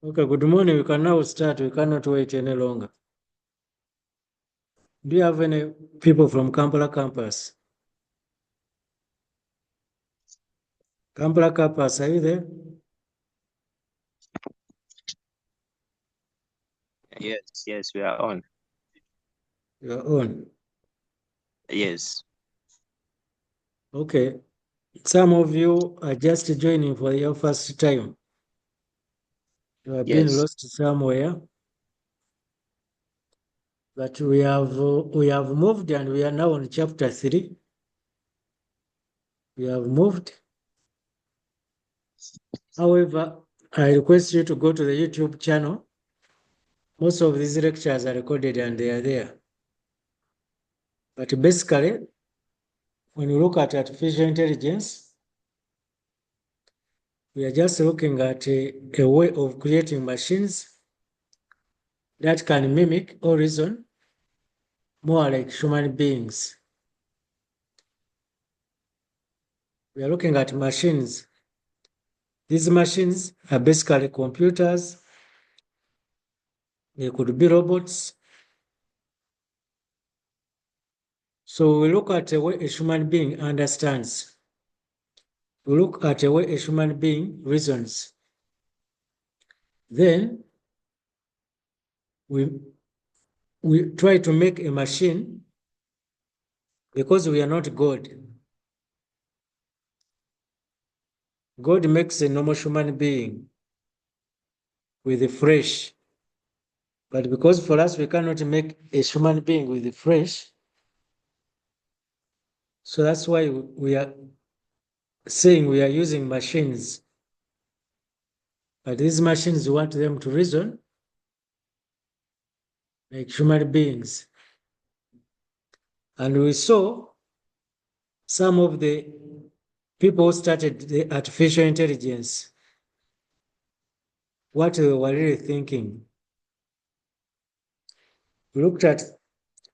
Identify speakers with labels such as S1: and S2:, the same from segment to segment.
S1: Okay, good morning. We can now start. We cannot wait any longer. Do you have any people from Kampala campus? Kampala campus, are you there?
S2: Yes, we are on.
S1: You are on.
S2: Yes,
S1: Okay. Some of you are just joining for your first time. You have been
S2: yes,
S1: lost somewhere. But we have moved and we are now on chapter 3. We have moved. However, I request you to go to the YouTube channel. Most of these lectures are recorded and they are there. But basically, when you look at artificial intelligence, we are just looking at a way of creating machines that can mimic or reason more like human beings. We are looking at machines. These machines are basically computers. They could be robots. So we look at a way a human being understands. We look at a way a human being reasons. Then we try to make a machine because we are not God. God makes a normal human being with the flesh. But because for us, we cannot make a human being with the flesh, so that's why we are saying we are using machines. But these machines, we want them to reason like human beings. And we saw some of the people who started the artificial intelligence, what they were really thinking. We looked at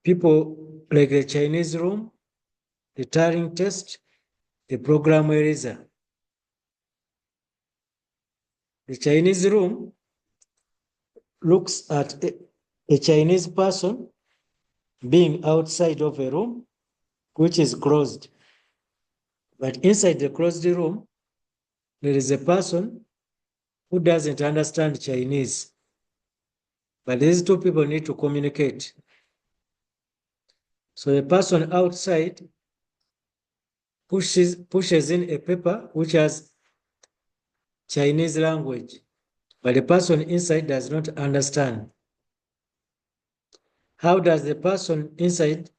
S1: people like the Chinese room, the Turing test, the program eraser. The Chinese room looks at a Chinese person being outside of a room which is closed. But inside the closed room, there is a person who doesn't understand Chinese. But these two people need to communicate. So the person outside pushes in a paper which has Chinese language, but the person inside does not understand. How does the person inside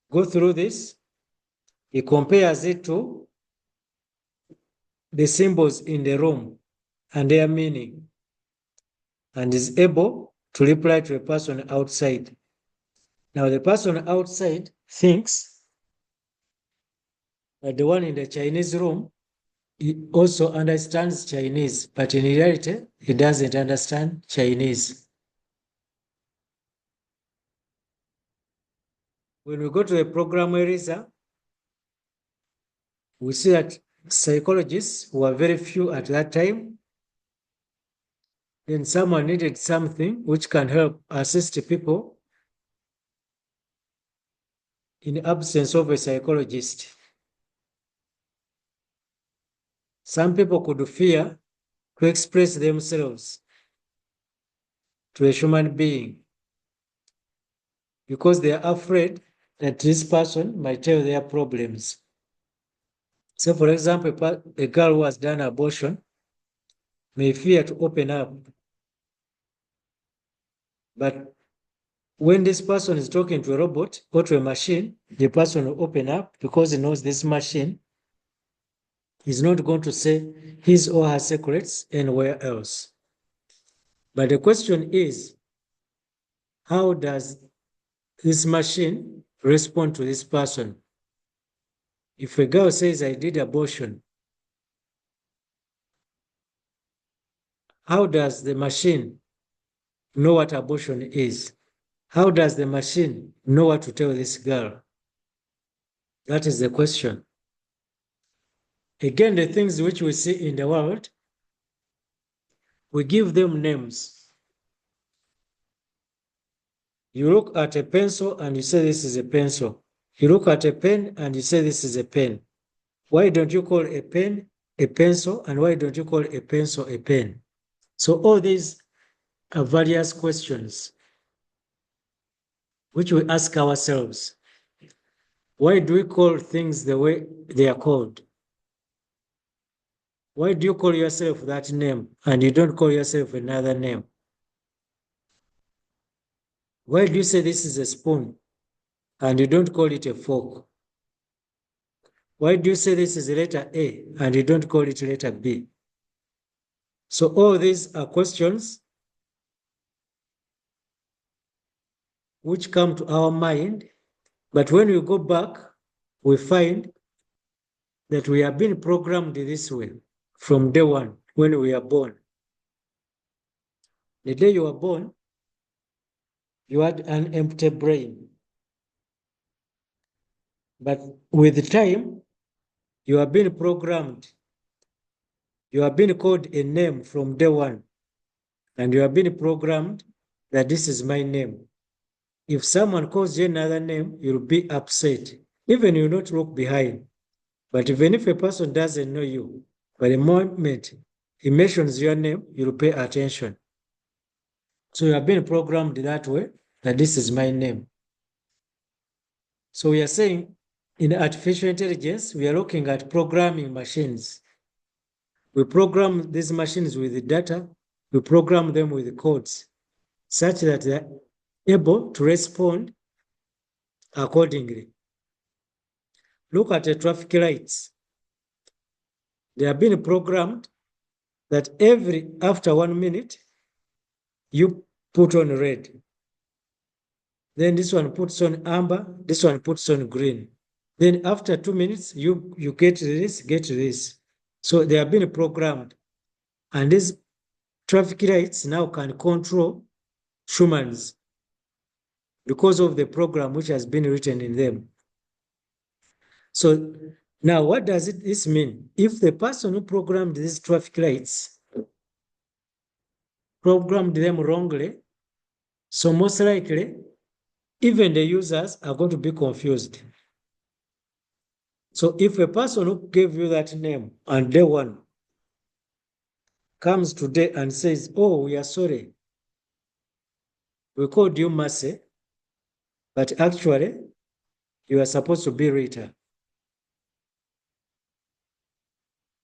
S1: go through this? He compares it to the symbols in the room and their meaning, and is able to reply to a person outside. Now, the person outside thinks that the one in the Chinese room he also understands Chinese, but in reality, he doesn't understand Chinese. When we go to the program eraser, we see that psychologists were very few at that time. Then someone needed something which can help assist people in absence of a psychologist. Some people could fear to express themselves to a human being because they are afraid that this person might tell their problems. So, for example, a girl who has done abortion may fear to open up. But when this person is talking to a robot or to a machine, the person will open up because he knows this machine is not going to say his or her secrets anywhere else. But the question is, how does this machine respond to this person? If a girl says, I did abortion, how does the machine know what abortion is? How does the machine know what to tell this girl? That is the question. Again, the things which we see in the world, We give them names. You look at a pencil and you say this is a pencil. You look at a pen and you say this is a pen. Why don't you call a pen a pencil, and why don't you call a pencil a pen? So all these are various questions which we ask ourselves. Why do we call things the way they are called? Why do you call yourself that name and you don't call yourself another name? Why do you say this is a spoon and you don't call it a fork? Why do you say this is letter A and you don't call it letter B? So all these are questions which come to our mind, but when we go back, we find that we have been programmed this way from day one when we are born. The day you were born, you had an empty brain. But with time, you have been programmed. You have been called a name from day one, and you have been programmed that this is my name. If someone calls you another name, you'll be upset. Even you'll not look behind. But even if a person doesn't know you, by the moment he mentions your name, you'll pay attention. So you have been programmed that way, that this is my name. So we are saying in artificial intelligence, we are looking at programming machines. We program these machines with the data, we program them with the codes, such that they're able to respond accordingly. Look at the traffic lights. They have been programmed that after 1 minute, you put on red. Then this one puts on amber, this one puts on green. Then after 2 minutes, you get this. So they have been programmed. And these traffic lights now can control humans because of the program which has been written in them. So now what does this mean? If the person who programmed these traffic lights programmed them wrongly, so most likely, even the users are going to be confused. So if a person who gave you that name on day one comes today and says, oh, we are sorry, we called you Mercy, but actually you are supposed to be Rita.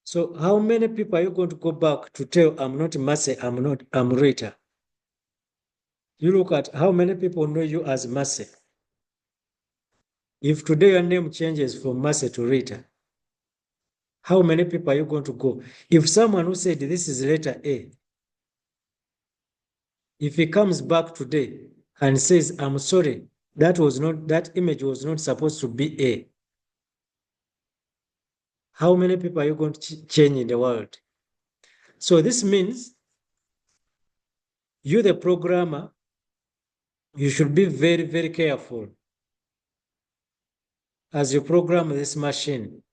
S1: So how many people are you going to go back to tell I'm not Mercy, I'm Rita? You look at how many people know you as Mercy. If today your name changes from Mercy to Rita, how many people are you going to go? If someone who said this is letter A, if he comes back today and says, I'm sorry, that image was not supposed to be A, how many people are you going to change in the world? So this means you, the programmer, you should be very, very careful as you program this machine,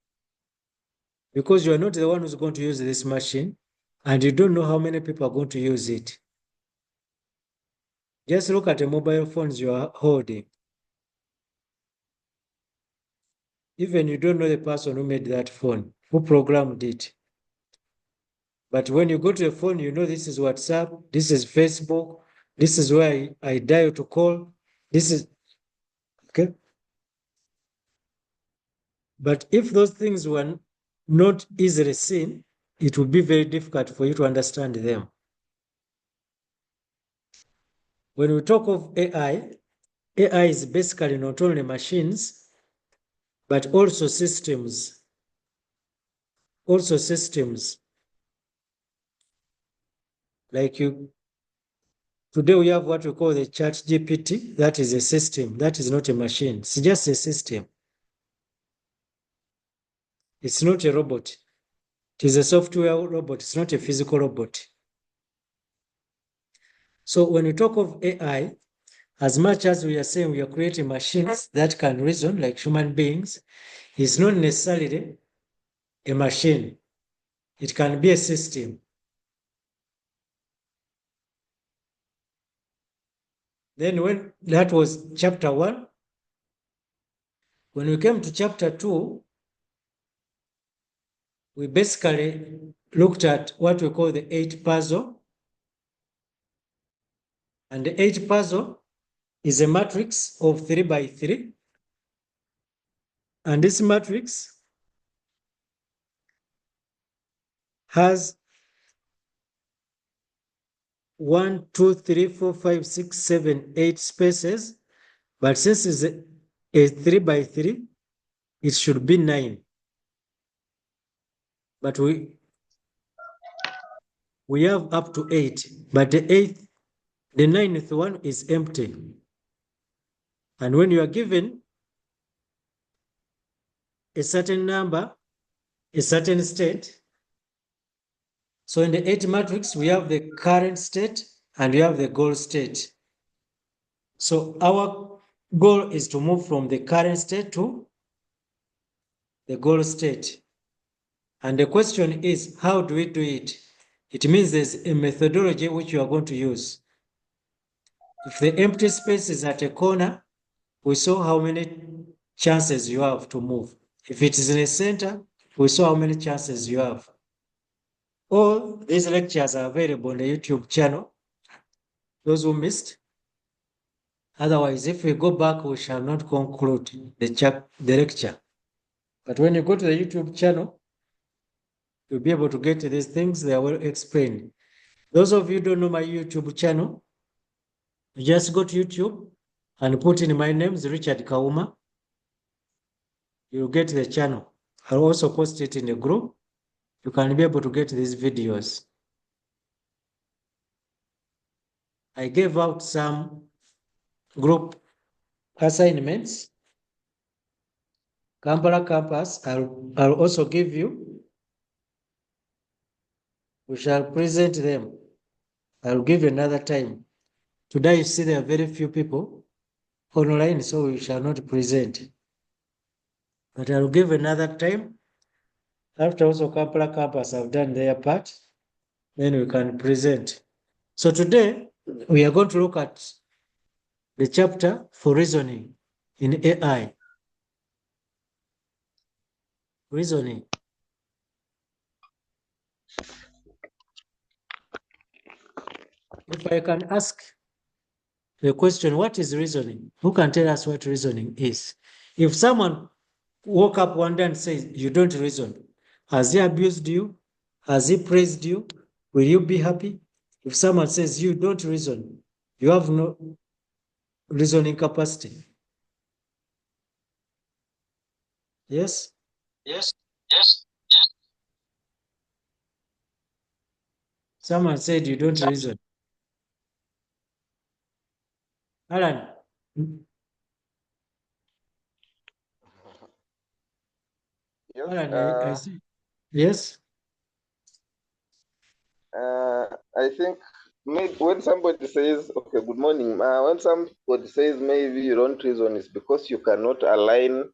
S1: because you are not the one who's going to use this machine and you don't know how many people are going to use it. Just look at the mobile phones you are holding. Even you don't know the person who made that phone, who programmed it. But when you go to a phone, you know this is WhatsApp, this is Facebook, this is where I dial to call, this is, okay? But if those things were not easily seen, it would be very difficult for you to understand them. When we talk of AI, AI is basically not only machines, but also systems. Also systems. Like today we have what we call the chat GPT. That is a system. That is not a machine. It's just a system. It's not a robot. It is a software robot. It's not a physical robot. So when we talk of AI, as much as we are saying we are creating machines that can reason like human beings, it's not necessarily a machine. It can be a system. Then when that was chapter 1, when we came to chapter 2, we basically looked at what we call the 8 puzzle. And the 8 puzzle is a matrix of 3 by 3. And this matrix has 1, 2, 3, 4, 5, 6, 7, 8 spaces. But since it's a 3 by 3, it should be 9. But we have up to 8. But the 9th one is empty. And when you are given a certain number, a certain state, so in the 8 matrix, we have the current state and we have the goal state. So our goal is to move from the current state to the goal state. And the question is, how do we do it? It means there's a methodology which you are going to use. If the empty space is at a corner, we saw how many chances you have to move. If it is in a center, we saw how many chances you have. All these lectures are available on the YouTube channel, those who missed. Otherwise, if we go back, we shall not conclude the lecture. But when you go to the YouTube channel, you'll be able to get these things. They are well explained. Those of you who don't know my YouTube channel, you just go to YouTube and put in my name, Richard Kauma. You'll get the channel. I'll also post it in the group. You can be able to get these videos. I gave out some group assignments. Kampala campus, I'll also give you. We shall present them. I'll give you another time. Today, you see there are very few people online, so we shall not present. But I'll give another time. After also Kampala campus have done their part, then we can present. So today, we are going to look at the chapter for reasoning in AI. Reasoning. If I can ask the question, what is reasoning? Who can tell us what reasoning is? If someone woke up one day and says, you don't reason, has he abused you? Has he praised you? Will you be happy? If someone says, you don't reason, you have no reasoning capacity. Yes?
S2: Yes. Yes. Yes.
S1: Someone said, you don't reason. Alan,
S3: Yes,
S1: Alan, I see. Yes?
S3: I think maybe when somebody says, okay, good morning, when somebody says maybe you don't reason, it's because you cannot align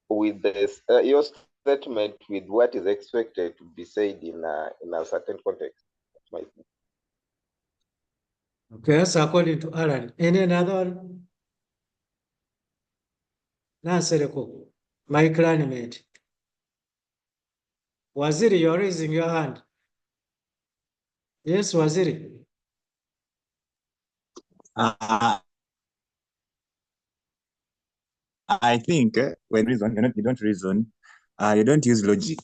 S3: with this, your statement with what is expected to be said in a certain context.
S1: Okay, that's according to Alan. Any another one? Nasereko, my clanmate. Waziri, you're raising your hand. Yes, Waziri.
S4: Uh, I think when reason you don't reason, you don't use logic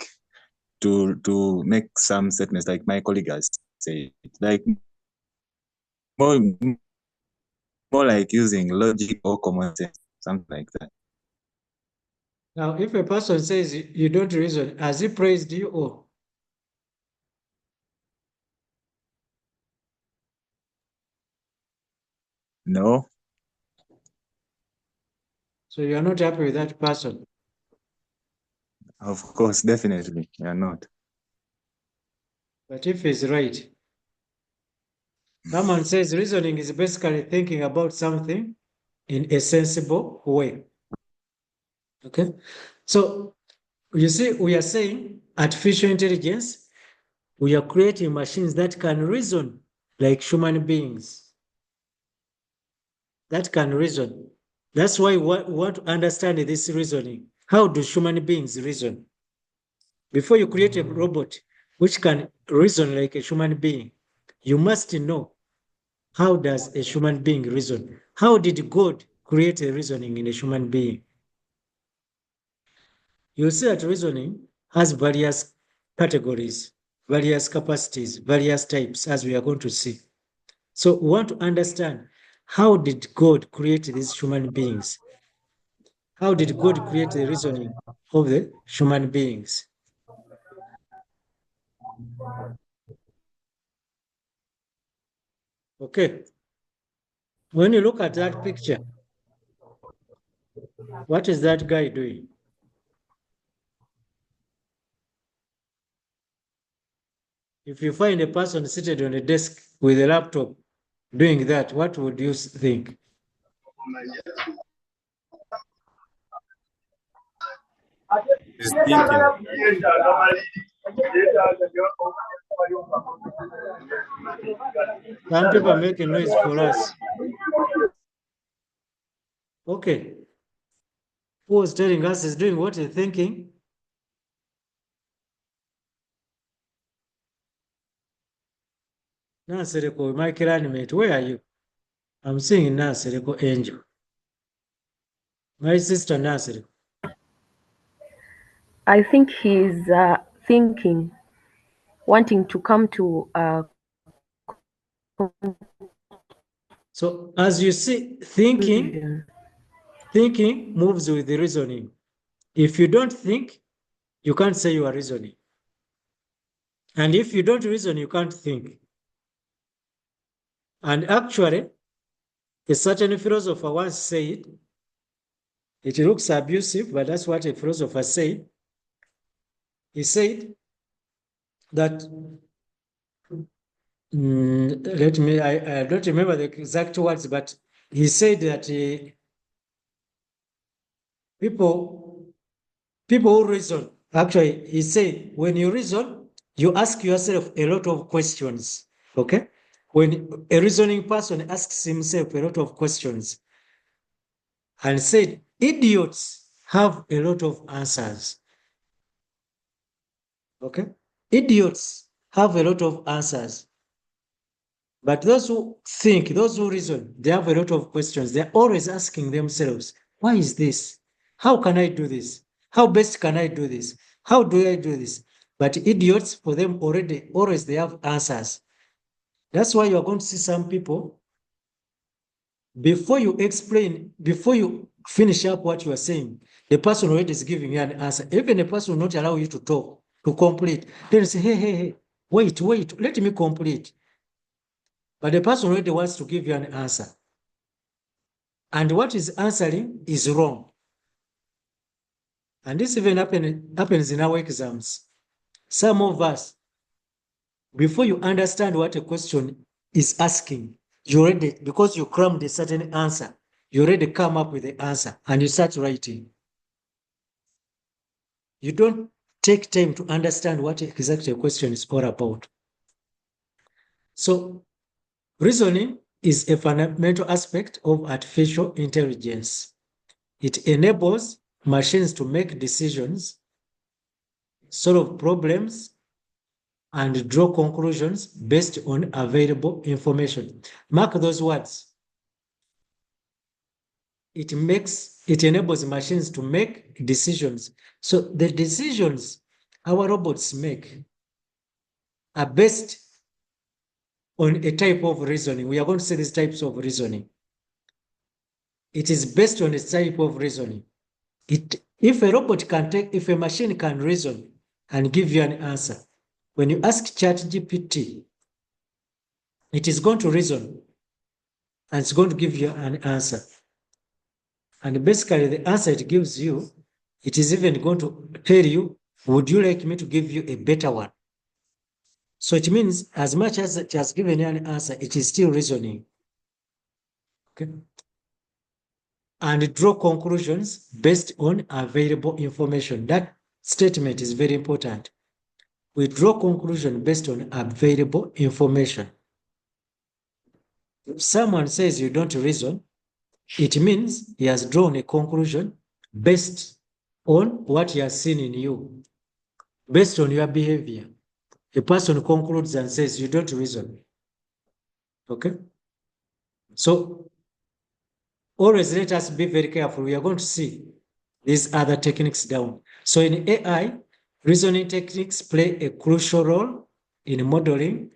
S4: to make some statements like my colleague has said. Like more like using logic or common sense, something like that.
S1: Now, if a person says you don't reason, has he praised you or?
S4: No,
S1: So you're not happy with that person?
S4: of course, definitely, you're not.
S1: But if he's right, someone says reasoning is basically thinking about something in a sensible way. Okay? So you see, we are saying artificial intelligence, we are creating machines that can reason like human beings. that can reason. That's why we want to understand this reasoning. How do human beings reason? Before you create a robot which can reason like a human being, you must know how does a human being reason? How did God create a reasoning in a human being? You'll see that reasoning has various categories, various capacities, various types, as we are going to see. So we want to understand, how did God create these human beings? How did God create the reasoning of the human beings? Okay. When you look at that picture, what is that guy doing? If you find a person seated on a desk with a laptop doing that, what would you think?
S4: He's thinking.
S1: Some people are making noise for us. Okay. Who was telling us is doing what he's thinking? Nasereko, my kiranimate, where are you? I'm seeing Nasereko Angel. My sister Nasereko.
S5: I think he's thinking, wanting to come to
S1: So as you see, thinking moves with the reasoning. If you don't think, you can't say you are reasoning. And if you don't reason, you can't think. And actually, a certain philosopher once said, it looks abusive, but that's what a philosopher said. He said that, I don't remember the exact words, but he said that people who reason, actually, he said, when you reason, you ask yourself a lot of questions, okay? When a reasoning person asks himself a lot of questions, and said, idiots have a lot of answers, okay? Idiots have a lot of answers. But those who think, those who reason, they have a lot of questions. They're always asking themselves, why is this? How can I do this? How best can I do this? How do I do this? But idiots, for them always they have answers. That's why you're going to see some people, before you explain, before you finish up what you are saying, the person already is giving you an answer. Even the person will not allow you to talk, to complete. Then say, hey, wait, let me complete. But the person already wants to give you an answer. And what is answering is wrong. And this even happens in our exams. Some of us, before you understand what a question is asking, you already, because you crammed a certain answer, you already come up with the answer and you start writing. You don't take time to understand what exactly a question is all about. So reasoning is a fundamental aspect of artificial intelligence. It enables machines to make decisions, solve problems, and draw conclusions based on available information. Mark those words. It enables machines to make decisions. So the decisions our robots make are based on a type of reasoning. We are going to see these types of reasoning. It is based on a type of reasoning. If a machine can reason and give you an answer, when you ask ChatGPT, it is going to reason and it's going to give you an answer. And basically, the answer it gives you, it is even going to tell you, would you like me to give you a better one? So it means as much as it has given you an answer, it is still reasoning. Okay. And draw conclusions based on available information. That statement is very important. We draw conclusions based on available information. If someone says you don't reason, it means he has drawn a conclusion based on what he has seen in you, based on your behavior. A person concludes and says, you don't reason. Okay? So always let us be very careful. We are going to see these other techniques down. So in AI, reasoning techniques play a crucial role in modeling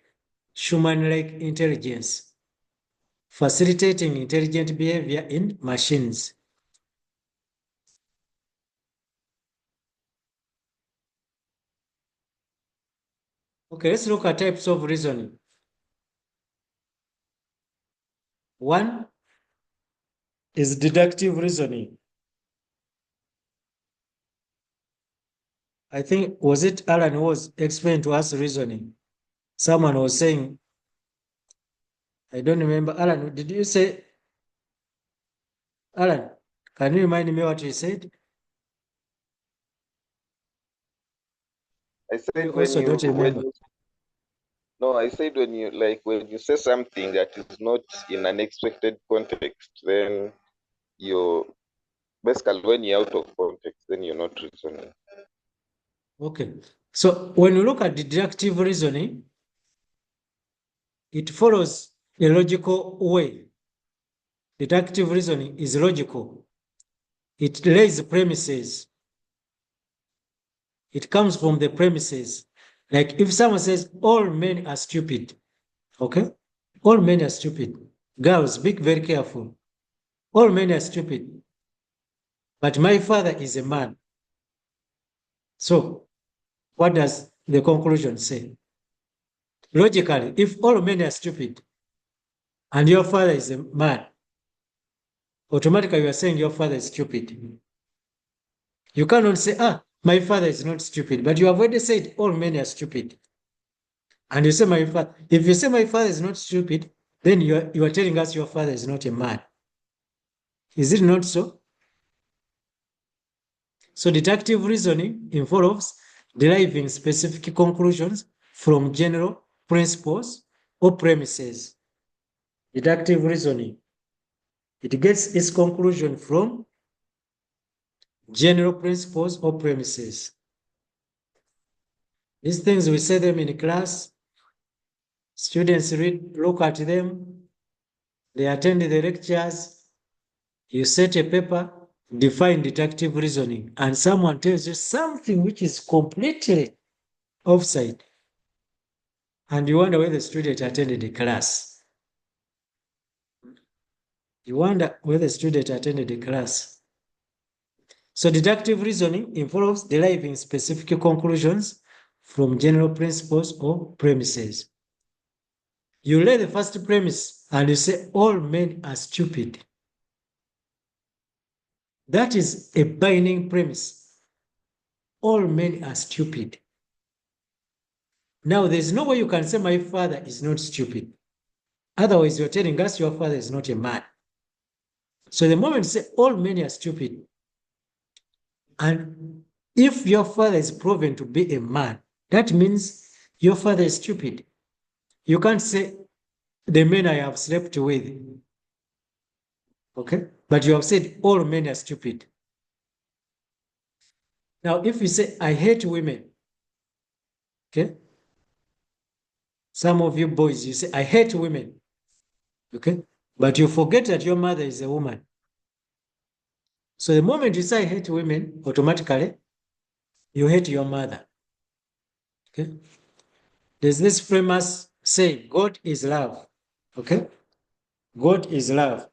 S1: human-like intelligence, facilitating intelligent behavior in machines. Okay, let's look at types of reasoning. One is deductive reasoning. I think, was it Alan who was explaining to us reasoning? Someone was saying, I don't remember. Alan, did you say, Alan, can you remind me what you said?
S3: I
S1: You
S3: said
S1: also don't remember.
S3: I said when you say something that is not in an expected context, then you're basically when you're out of context, then you're not reasoning.
S1: Okay. So when you look at deductive reasoning, it follows a logical way. Deductive reasoning is logical. It lays premises. It comes from the premises. Like if someone says all men are stupid, okay? All men are stupid. Girls, be very careful. All men are stupid. But my father is a man. So what does the conclusion say? Logically, if all men are stupid and your father is a man, automatically you are saying your father is stupid. You cannot say, my father is not stupid, but you have already said all men are stupid. And you say my father, if you say my father is not stupid, then you are telling us your father is not a man. Is it not so? So deductive reasoning involves deriving specific conclusions from general principles or premises. Deductive reasoning, it gets its conclusion from general principles or premises. These things we say them in class, students read, look at them, they attend the lectures, you set a paper, define deductive reasoning, and someone tells you something which is completely offside, and you wonder where the student attended the class. You wonder where the student attended the class. So deductive reasoning involves deriving specific conclusions from general principles or premises. You lay the first premise and you say all men are stupid. That is a binding premise. All men are stupid. Now, there's no way you can say my father is not stupid. Otherwise, you're telling us your father is not a man. So the moment you say all men are stupid, and if your father is proven to be a man, that means your father is stupid. You can't say the men I have slept with. Okay? But you have said all men are stupid. Now, if you say I hate women, okay? Some of you boys, you say I hate women. Okay? But you forget that your mother is a woman. So the moment you say I hate women, automatically you hate your mother. Okay? There's this famous saying, God is love. Okay? God is love.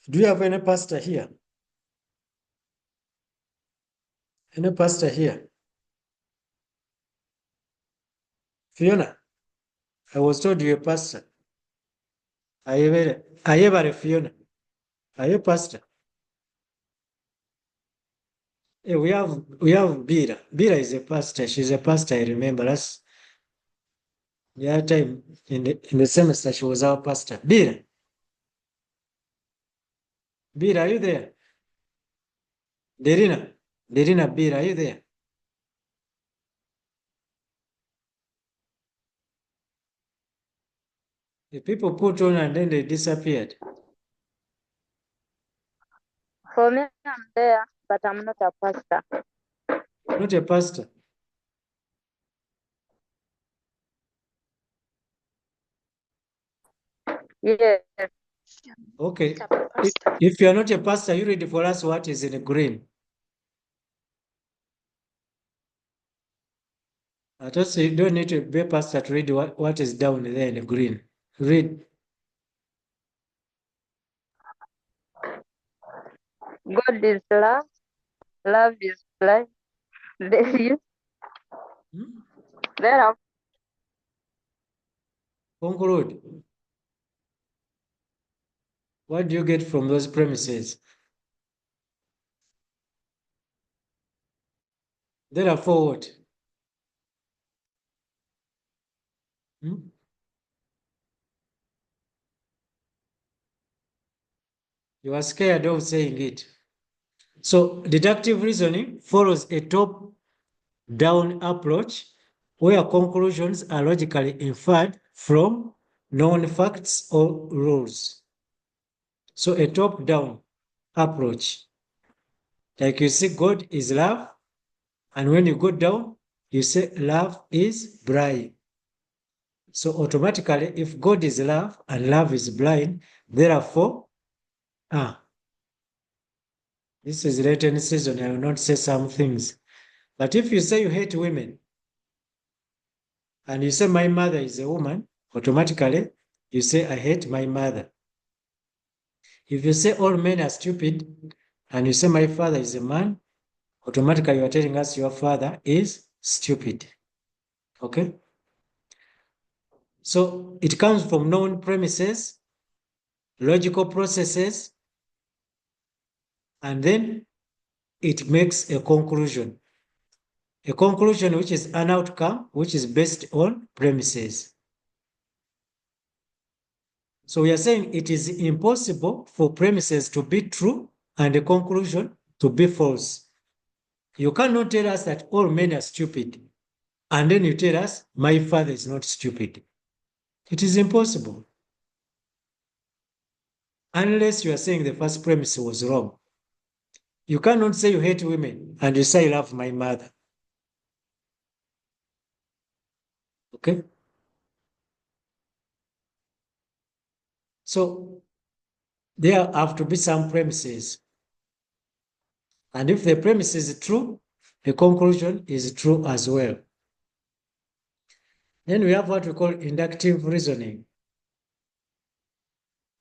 S1: Do you have any pastor here? Any pastor here? Fiona, I was told you're a pastor. Are you ever Fiona? Are you a pastor? Hey, we have Bira. Bira is a pastor. She's a pastor, I remember. That's the other time in the semester she was our pastor. Bira. Bira, are you there? Derina. Derina Bira, are you there? The people put on and then they disappeared.
S5: For me, I'm there, but I'm not a pastor.
S1: Not a pastor.
S5: Yes.
S1: Okay.
S5: I'm a pastor.
S1: If you are not a pastor, you read for us what is in green. I just say you don't need to be a pastor to read what is down there in the green. Read.
S5: God is love. Love is blind. There
S1: Hmm?
S5: are
S1: Conclude. What do you get from those premises? Therefore, what? Hmm? You are scared of saying it. So, deductive reasoning follows a top-down approach where conclusions are logically inferred from known facts or rules. So, a top-down approach. Like you see, God is love, and when you go down, you say love is blind. So automatically, if God is love and love is blind, therefore, this is latent season. I will not say some things. But if you say you hate women and you say my mother is a woman, automatically you say I hate my mother. If you say all men are stupid and you say my father is a man, automatically you are telling us your father is stupid. Okay? So it comes from known premises, logical processes, and then it makes a conclusion. A conclusion which is an outcome which is based on premises. So we are saying it is impossible for premises to be true and a conclusion to be false. You cannot tell us that all men are stupid and then you tell us my father is not stupid. It is impossible. Unless you are saying the first premise was wrong. You cannot say you hate women and you say I love my mother. Okay? So there have to be some premises. And if the premise is true, the conclusion is true as well. Then we have what we call inductive reasoning.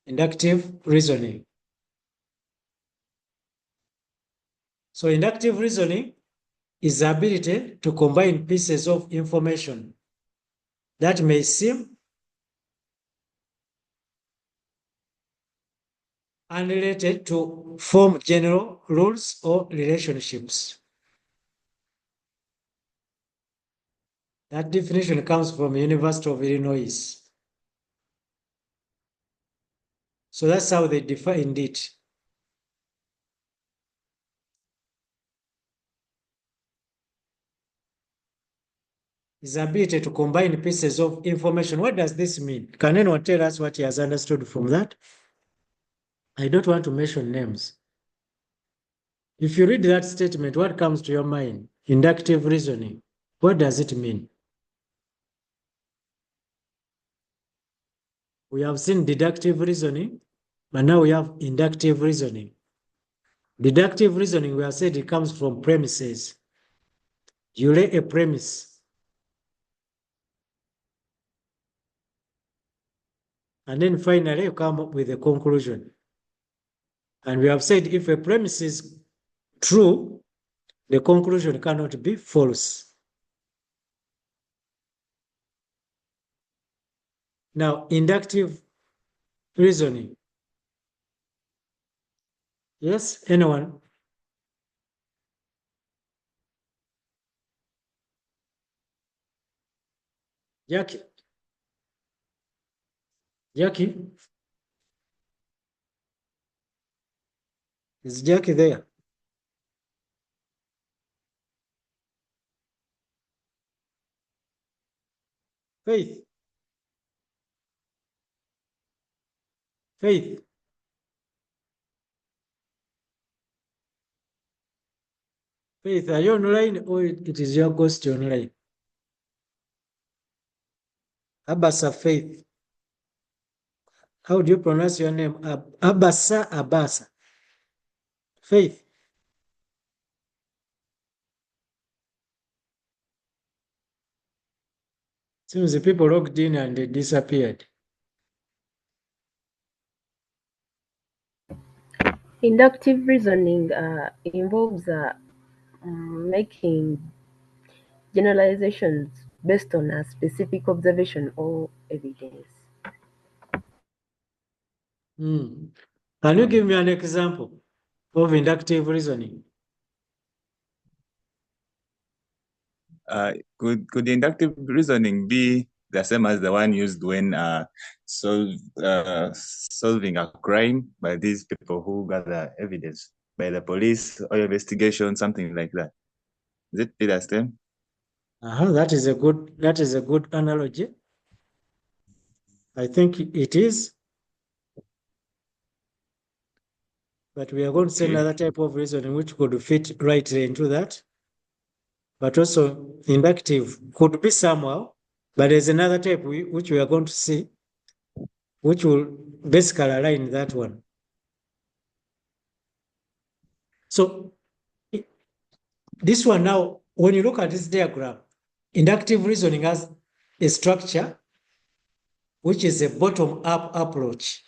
S1: Inductive reasoning. So inductive reasoning is the ability to combine pieces of information that may seem unrelated to form general rules or relationships. That definition comes from University of Illinois. So that's how they defined it. His ability to combine pieces of information. What does this mean? Can anyone tell us what he has understood from that? I don't want to mention names. If you read that statement, what comes to your mind? Inductive reasoning. What does it mean? We have seen deductive reasoning, but now we have inductive reasoning. Deductive reasoning, we have said it comes from premises. You lay a premise, and then finally you come up with a conclusion. And we have said if a premise is true, the conclusion cannot be false. Now, inductive reasoning. Yes, anyone? Jackie? Jackie? Is Jackie there? Faith? Faith? Faith, are you online or it is your ghost online? Abasa Faith. How do you pronounce your name? Abasa. Faith. Seems the people logged in and they disappeared.
S5: Inductive reasoning involves making generalizations based on a specific observation or evidence.
S1: Can you give me an example of inductive reasoning?
S4: Could inductive reasoning be the same as the one used when solving a crime by these people who gather evidence, by the police or investigation, something like that? Is it the same?
S1: That is a good analogy. I think it is. But we are going to see another type of reasoning which could fit rightly into that. But also inductive could be somehow, but there's another type which we are going to see, which will basically align that one. So this one now, when you look at this diagram, inductive reasoning has a structure which is a bottom-up approach.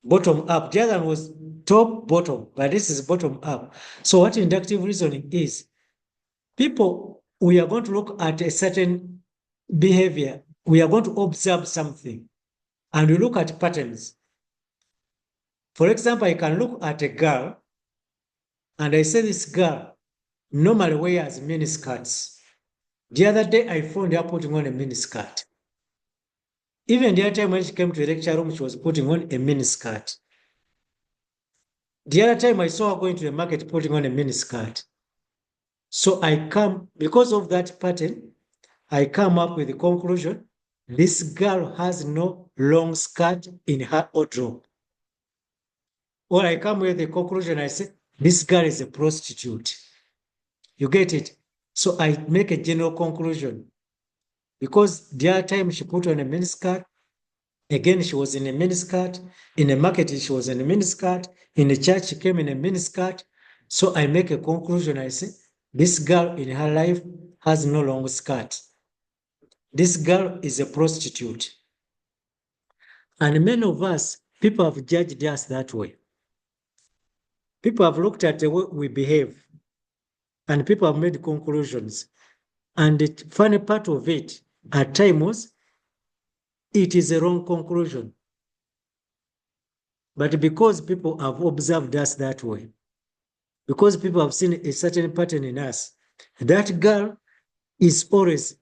S1: Bottom up. The other one was top, bottom, but this is bottom up. So what inductive reasoning is, people, we are going to look at a certain behavior. We are going to observe something and we look at patterns. For example, I can look at a girl and I say this girl normally wears miniskirts. The other day I found her putting on a miniskirt. Even the other time when she came to the lecture room, she was putting on a miniskirt. The other time I saw her going to the market putting on a miniskirt. So because of that pattern, I come up with the conclusion, this girl has no long skirt in her wardrobe. Or I come with the conclusion, I say, this girl is a prostitute. You get it? So I make a general conclusion. Because the other time she put on a miniskirt, again she was in a miniskirt, in a market she was in a miniskirt, in the church she came in a miniskirt. So I make a conclusion, I say, this girl in her life has no long skirt. This girl is a prostitute. And many of us, people have judged us that way. People have looked at the way we behave and people have made conclusions. And the funny part of it, at times, it is a wrong conclusion. But because people have observed us that way, because people have seen a certain pattern in us, that girl is always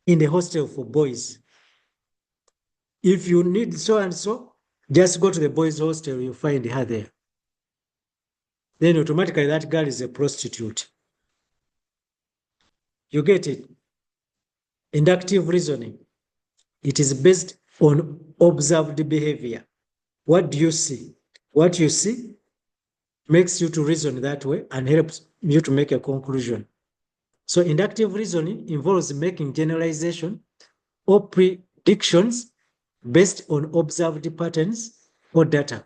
S1: in the hostel for boys. If you need so and so, just go to the boys' hostel, you'll find her there. Then automatically that girl is a prostitute. You get it? Inductive reasoning. It is based on observed behavior. What do you see? What you see makes you to reason that way and helps you to make a conclusion. So inductive reasoning involves making generalization or predictions based on observed patterns or data.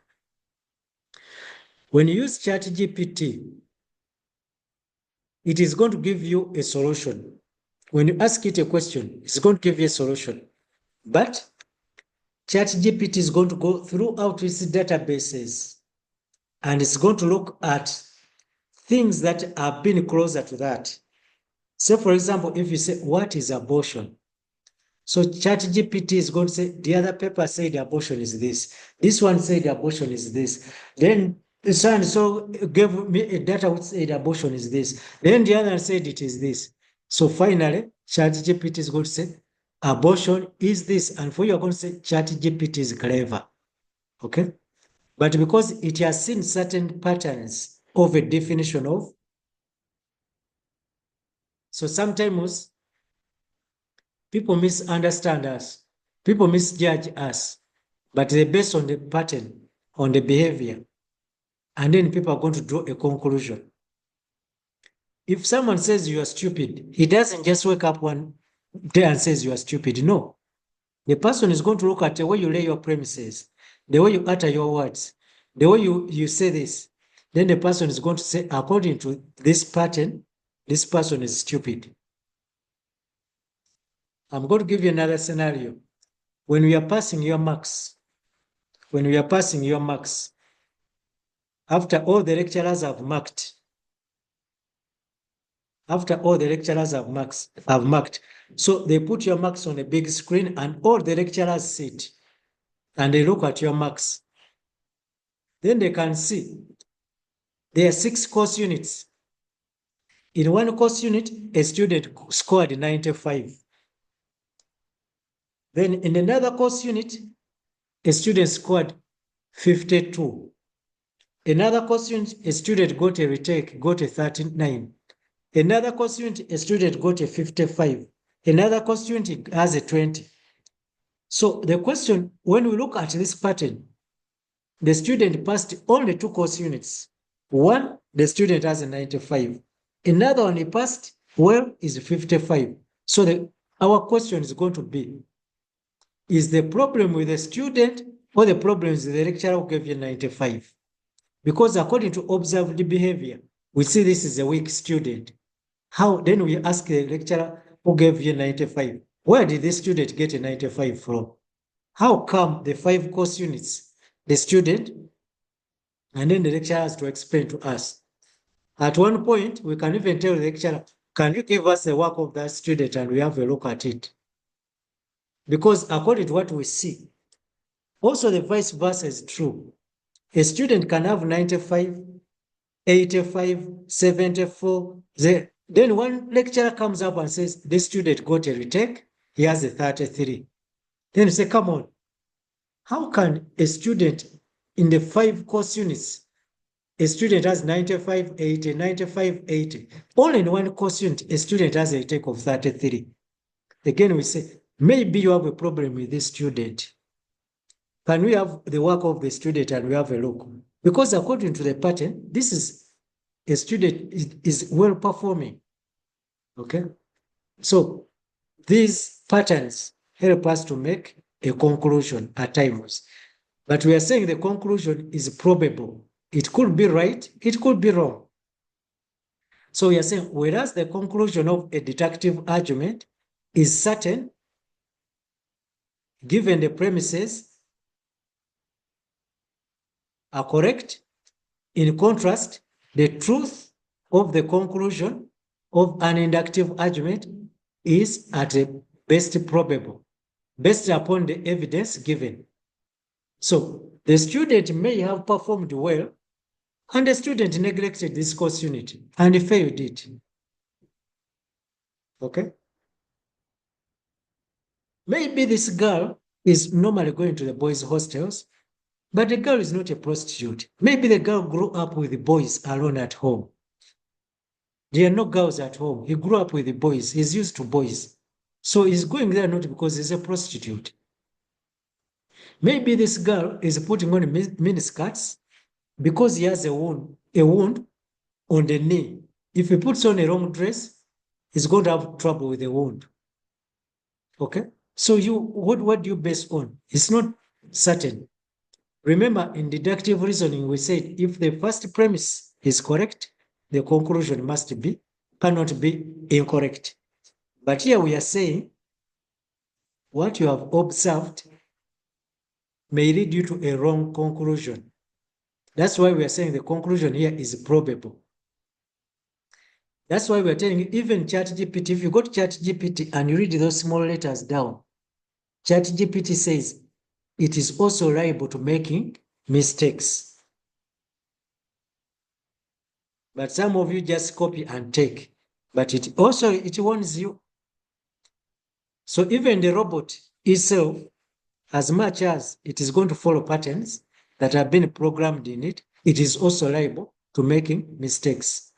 S1: When you use ChatGPT, it is going to give you a solution. When you ask it a question, it's going to give you a solution. But ChatGPT is going to go throughout its databases and it's going to look at things that have been closer to that. So, for example, if you say, what is abortion? So ChatGPT is going to say, the other paper said abortion is this. This one said abortion is this. Then so and so gave me a data which said abortion is this. Then the other said it is this. So finally, ChatGPT is going to say, abortion is this. And for you, are going to say ChatGPT is clever. Okay? But because it has seen certain patterns of a definition of, so sometimes people misunderstand us. People misjudge us, but they base on the pattern, on the behavior. And then people are going to draw a conclusion. if someone says you are stupid, he doesn't just wake up one day and says you are stupid. No. The person is going to look at the way you lay your premises, the way you utter your words, the way you say this. Then the person is going to say, according to this pattern, this person is stupid. I'm going to give you another scenario. When we are passing your marks, after all the lecturers have marked, so they put your marks on a big screen and all the lecturers sit and they look at your marks. Then they can see there are 6 course units. In one course unit, a student scored 95. Then in another course unit, a student scored 52. Another course unit, a student got a retake, got a 39. Another course unit, a student got a 55. Another course unit has a 20. So the question, when we look at this pattern, the student passed only 2 course units. One, the student has a 95. Another one he passed well is 55. So our question is going to be, is the problem with the student or the problem is the lecturer who gave you 95? Because according to observed behavior, we see this is a weak student. How then we ask the lecturer who gave you 95, where did this student get a 95 from? How come the 5 course units, the student, and then the lecturer has to explain to us? At one point, we can even tell the lecturer, can you give us the work of that student and we have a look at it? Because according to what we see, also the vice versa is true. A student can have 95, 85, 74. Then one lecturer comes up and says, this student got a retake, he has a 33. Then you say, come on, how can a student in the 5 course units, a student has 95, 80, 95, 80. Only in one course unit, a student has a retake of 33. Again, we say, maybe you have a problem with this student. Can we have the work of the student and we have a look? Because according to the pattern, this is a student is well performing. Okay? So these patterns help us to make a conclusion at times. But we are saying the conclusion is probable. It could be right, it could be wrong. So we are saying, whereas the conclusion of a deductive argument is certain, given the premises are correct, in contrast, the truth of the conclusion of an inductive argument is at best probable, based upon the evidence given. So the student may have performed well, and the student neglected this course unit and failed it. Okay? Maybe this girl is normally going to the boys' hostels, but the girl is not a prostitute. Maybe the girl grew up with the boys alone at home. There are no girls at home. He grew up with the boys. He's used to boys. So he's going there not because he's a prostitute. Maybe this girl is putting on miniskirts because he has a wound on the knee. If he puts on a long dress, he's going to have trouble with the wound. Okay? So what do you base on? It's not certain. Remember, in deductive reasoning, we said if the first premise is correct, the conclusion cannot be incorrect. But here we are saying what you have observed may lead you to a wrong conclusion. That's why we are saying the conclusion here is probable. That's why we're telling you, even ChatGPT, if you go to ChatGPT and you read those small letters down, ChatGPT says it is also liable to making mistakes. But some of you just copy and take. But it warns you. So even the robot itself, as much as it is going to follow patterns that have been programmed in it, it is also liable to making mistakes.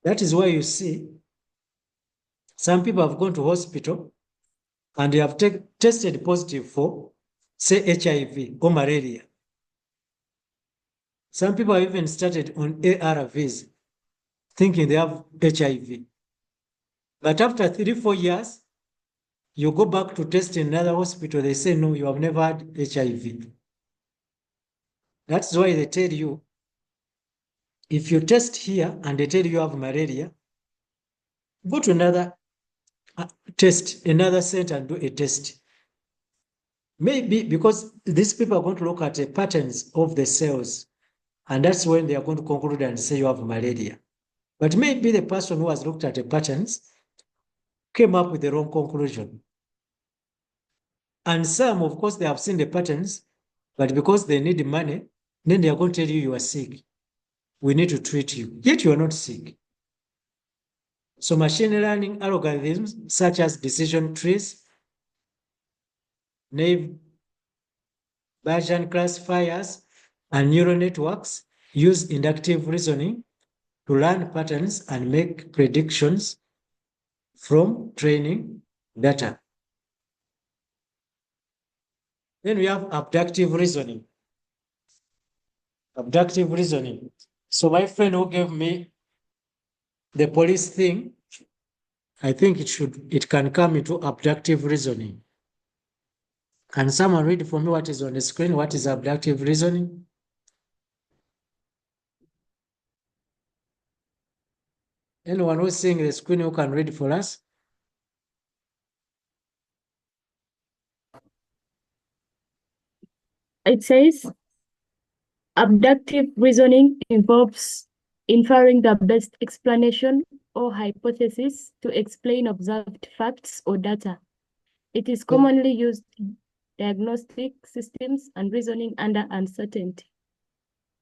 S1: That is why you see some people have gone to hospital and they have tested positive for, say, HIV or malaria. Some people have even started on ARVs thinking they have HIV. But after 3-4 years, you go back to test in another hospital, they say, no, you have never had HIV. That's why they tell you, if you test here and they tell you have malaria, go to another test, another center and do a test. Maybe because these people are going to look at the patterns of the cells, and that's when they are going to conclude and say you have malaria. But maybe the person who has looked at the patterns came up with the wrong conclusion. And some, of course, they have seen the patterns, but because they need money, then they are going to tell you you are sick. We need to treat you, yet you are not sick. So machine learning algorithms such as decision trees, naive Bayesian classifiers, and neural networks use inductive reasoning to learn patterns and make predictions from training data. Then we have abductive reasoning. Abductive reasoning. So my friend who gave me the police thing, I think it can come into abductive reasoning. Can someone read for me what is on the screen? What is abductive reasoning? Anyone who's seeing the screen who can read for us?
S5: It says abductive reasoning involves inferring the best explanation or hypothesis to explain observed facts or data. It is commonly used in diagnostic systems and reasoning under uncertainty.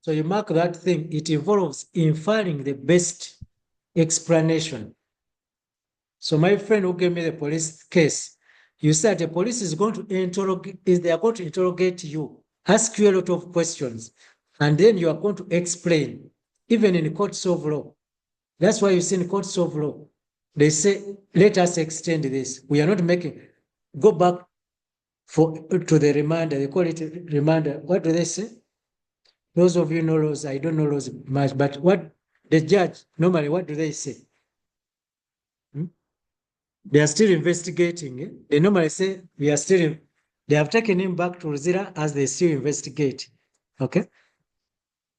S1: So you mark that thing. It involves inferring the best explanation. So my friend who gave me the police case, you said the police is going to interrogate, they are going to interrogate you, ask you a lot of questions, and then you are going to explain, even in courts of law. That's why you see in courts of law, they say, let us extend this. We are not making, go back to the reminder. They call it reminder. What do they say? Those of you know laws, I don't know laws much, but what the judge, normally, what do they say? They are still investigating. They normally say, we are still, they have taken him back to Ruzira as they still investigate. Okay?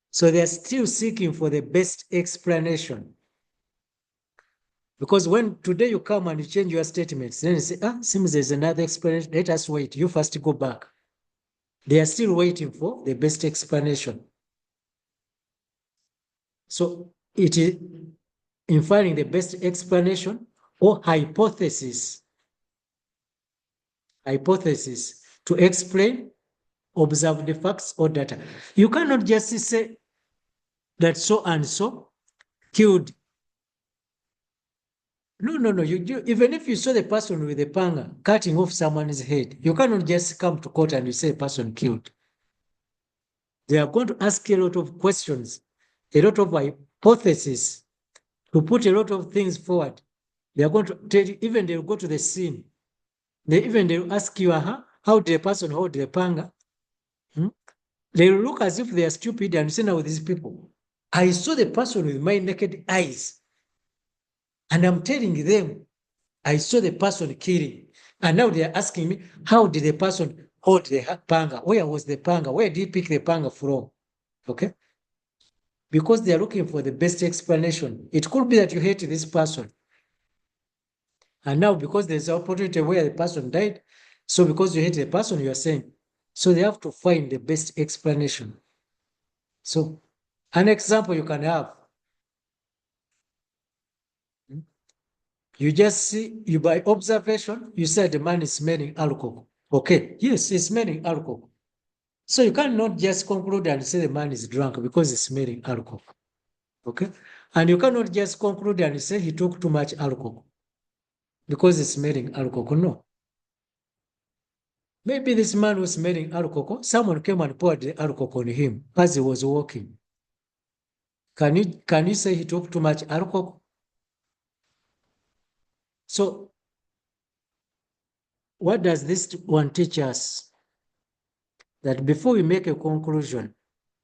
S1: So they are still seeking for the best explanation. Because when today you come and you change your statements, then you say, seems there's another explanation. Let us wait. You first go back. They are still waiting for the best explanation. So it is inferring the best explanation or hypothesis to explain observed facts or data. You cannot just say that so and so killed. No. Even if you saw the person with a panga cutting off someone's head, you cannot just come to court and you say a person killed. They are going to ask you a lot of questions, a lot of hypotheses, to put a lot of things forward. They are going to tell you, even they'll go to the scene. They'll ask you, how did the person hold the panga? They will look as if they are stupid and say, now these people, I saw the person with my naked eyes, and I'm telling them, I saw the person killing. And now they are asking me, how did the person hold the panga? Where was the panga? Where did he pick the panga from? Okay? Because they are looking for the best explanation. It could be that you hate this person. And now because there's an opportunity where the person died, so because you hate the person, you are saying, so they have to find the best explanation. So an example you can have, you just see, you by observation, you said the man is smelling alcohol. Okay, yes, he's smelling alcohol. So you cannot just conclude and say the man is drunk because he's smelling alcohol. Okay, and you cannot just conclude and say he took too much alcohol because he's smelling alcohol. No. Maybe this man was smelling alcohol. Someone came and poured the alcohol on him as he was walking. Can you say he took too much alcohol? So what does this one teach us? That before we make a conclusion,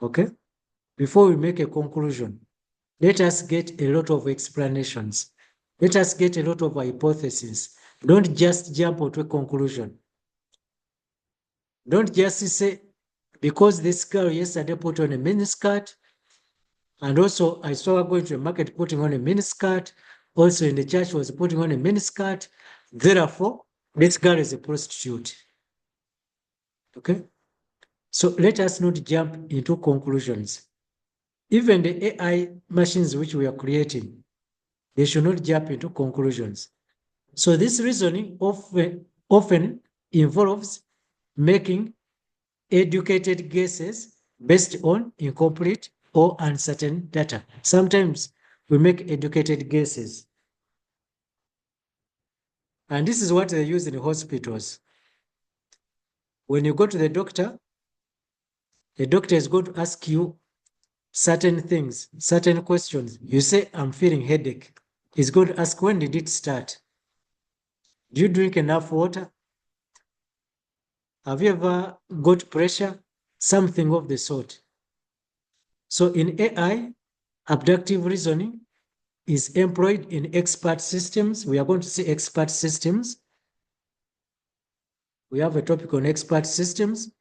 S1: okay? Before we make a conclusion, Let us get a lot of explanations. Let us get a lot of hypotheses. Don't just jump to a conclusion. Don't just say, because this girl yesterday put on a miniskirt, and also I saw her going to the market putting on a miniskirt, also in the church was putting on a miniskirt, therefore, this girl is a prostitute. Okay? So let us not jump into conclusions. Even the AI machines which we are creating, they should not jump into conclusions. So this reasoning often involves making educated guesses based on incomplete or uncertain data. Sometimes we make educated guesses. And this is what they use in hospitals. When you go to the doctor is going to ask you certain things, certain questions. You say, I'm feeling headache. He's going to ask, when did it start? Do you drink enough water? Have you ever got pressure? Something of the sort. So in AI, abductive reasoning is employed in expert systems. We are going to see expert systems. We have a topic on expert systems.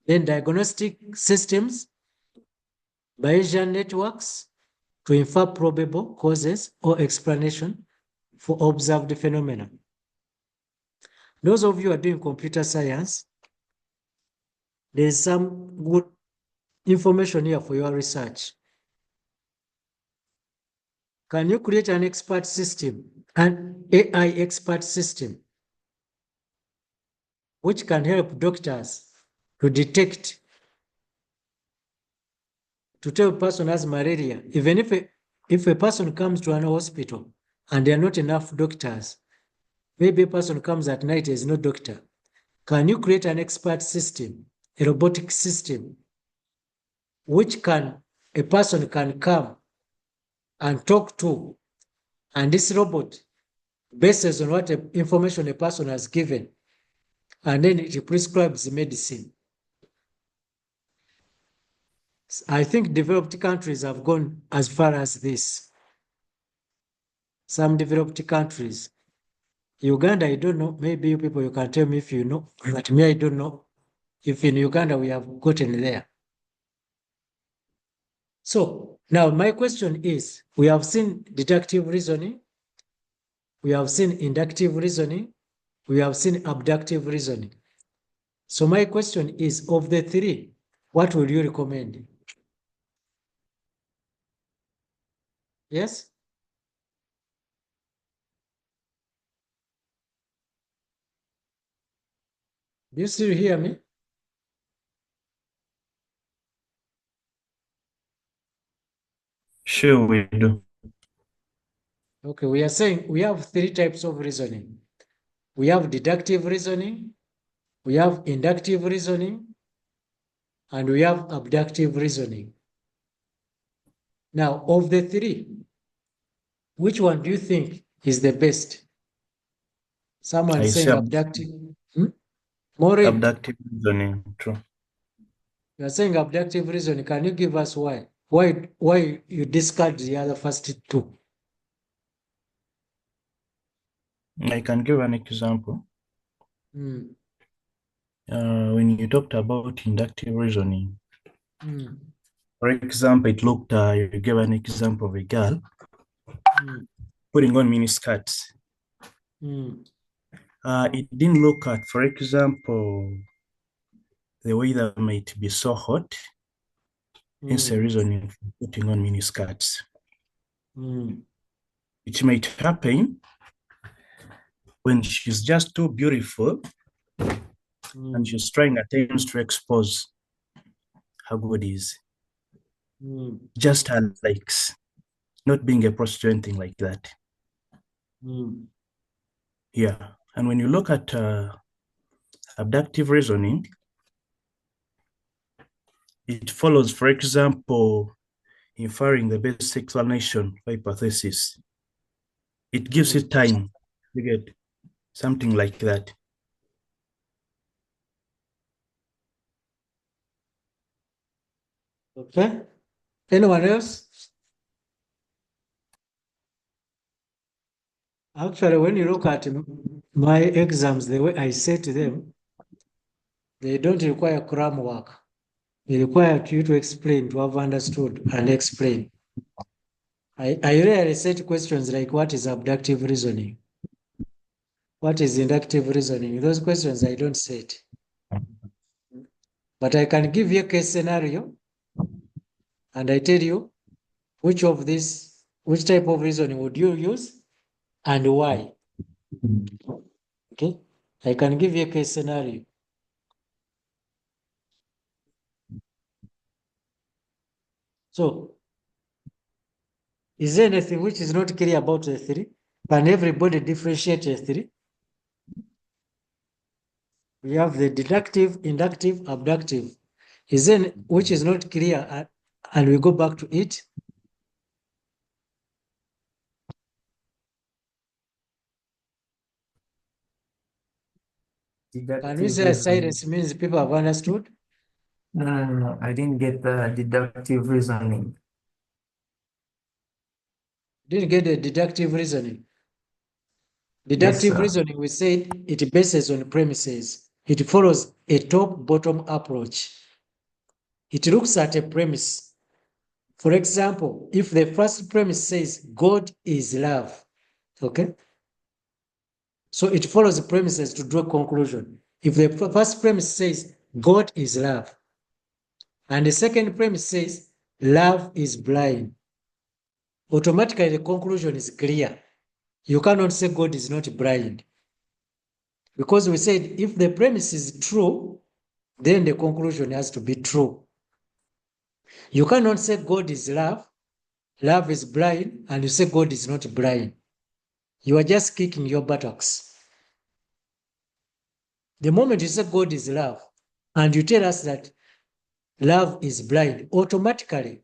S1: Then diagnostic systems, Bayesian networks to infer probable causes or explanation for observed phenomena. Those of you who are doing computer science, there's some good information here for your research. Can you create an expert system, an AI expert system, which can help doctors to detect, to tell a person has malaria, even if a person comes to an hospital and there are not enough doctors, maybe a person comes at night, there's no doctor. Can you create an expert system, a robotic system, which a person can come and talk to, and this robot, based on what information a person has given, and then it prescribes the medicine. I think developed countries have gone as far as this. Some developed countries. Uganda, I don't know. Maybe you people, you can tell me if you know, but me, I don't know if in Uganda we have gotten there. So now my question is, we have seen deductive reasoning, we have seen inductive reasoning, we have seen abductive reasoning. So my question is, of the three, what would you recommend? Yes? Do you still hear me?
S6: Sure, we do.
S1: Okay, we are saying we have three types of reasoning. We have deductive reasoning, we have inductive reasoning, and we have abductive reasoning. Now, of the three, which one do you think is the best? Someone
S6: I
S1: saying
S6: say
S1: abductive. Maureen,
S6: abductive reasoning, true.
S1: you are saying abductive reasoning. Can you give us why? Why you discard the other first two?
S6: I can give an example.
S1: Mm,
S6: When you talked about inductive reasoning,
S1: mm,
S6: for example, you gave an example of a girl
S1: mm,
S6: putting on mini skirts.
S1: mm,
S6: It didn't look at, for example, the weather might be so hot, hence a
S1: mm,
S6: reasoning for putting on mini skirts.
S1: mm,
S6: It might happen when she's just too beautiful and
S1: mm,
S6: she's trying at times to expose her goodies,
S1: mm,
S6: just her likes, not being a prostitute or anything like that.
S1: mm.
S6: Yeah. And when you look at abductive reasoning, it follows, for example, inferring the basic explanation hypothesis. It gives it time to get something like that.
S1: Okay. Anyone else? Actually, when you look at my exams, the way I set them, they don't require cram work. They require you to explain, to have understood and explain. I rarely set questions like what is abductive reasoning? What is inductive reasoning? Those questions I don't set. But I can give you a case scenario and I tell you which type of reasoning would you use and why. Okay? I can give you a case scenario. So, is there anything which is not clear about the three? Can everybody differentiate the three? We have the deductive, inductive, abductive. Is there which is not clear and we go back to it? Can we
S7: Deductive
S1: say
S7: reasoning.
S1: silence means people have understood?
S7: No, I didn't get the deductive reasoning.
S1: Didn't get the deductive reasoning.
S7: Yes,
S1: Deductive
S7: sir.
S1: reasoning, we said it bases on premises. It follows a top-bottom approach. It looks at a premise. For example, if the first premise says God is love, okay? So it follows the premises to draw a conclusion. If the first premise says God is love, and the second premise says love is blind, automatically the conclusion is clear. You cannot say God is not blind. Because we said if the premise is true, then the conclusion has to be true. You cannot say God is love, love is blind, and you say God is not blind. You are just kicking your buttocks. The moment you say God is love, and you tell us that love is blind, automatically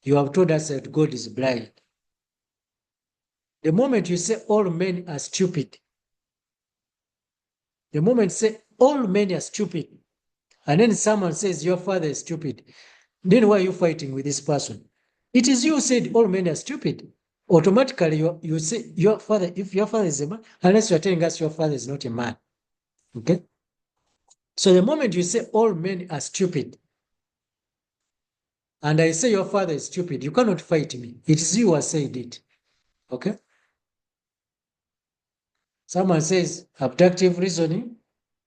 S1: you have told us that God is blind. The moment you say all men are stupid, the moment you say all men are stupid, and then someone says your father is stupid, then why are you fighting with this person? It is you who said all men are stupid. Automatically you say your father, if your father is a man, unless you're telling us your father is not a man. Okay? So the moment you say all men are stupid, and I say your father is stupid, you cannot fight me. It is you who has said it. Okay? Someone says abductive reasoning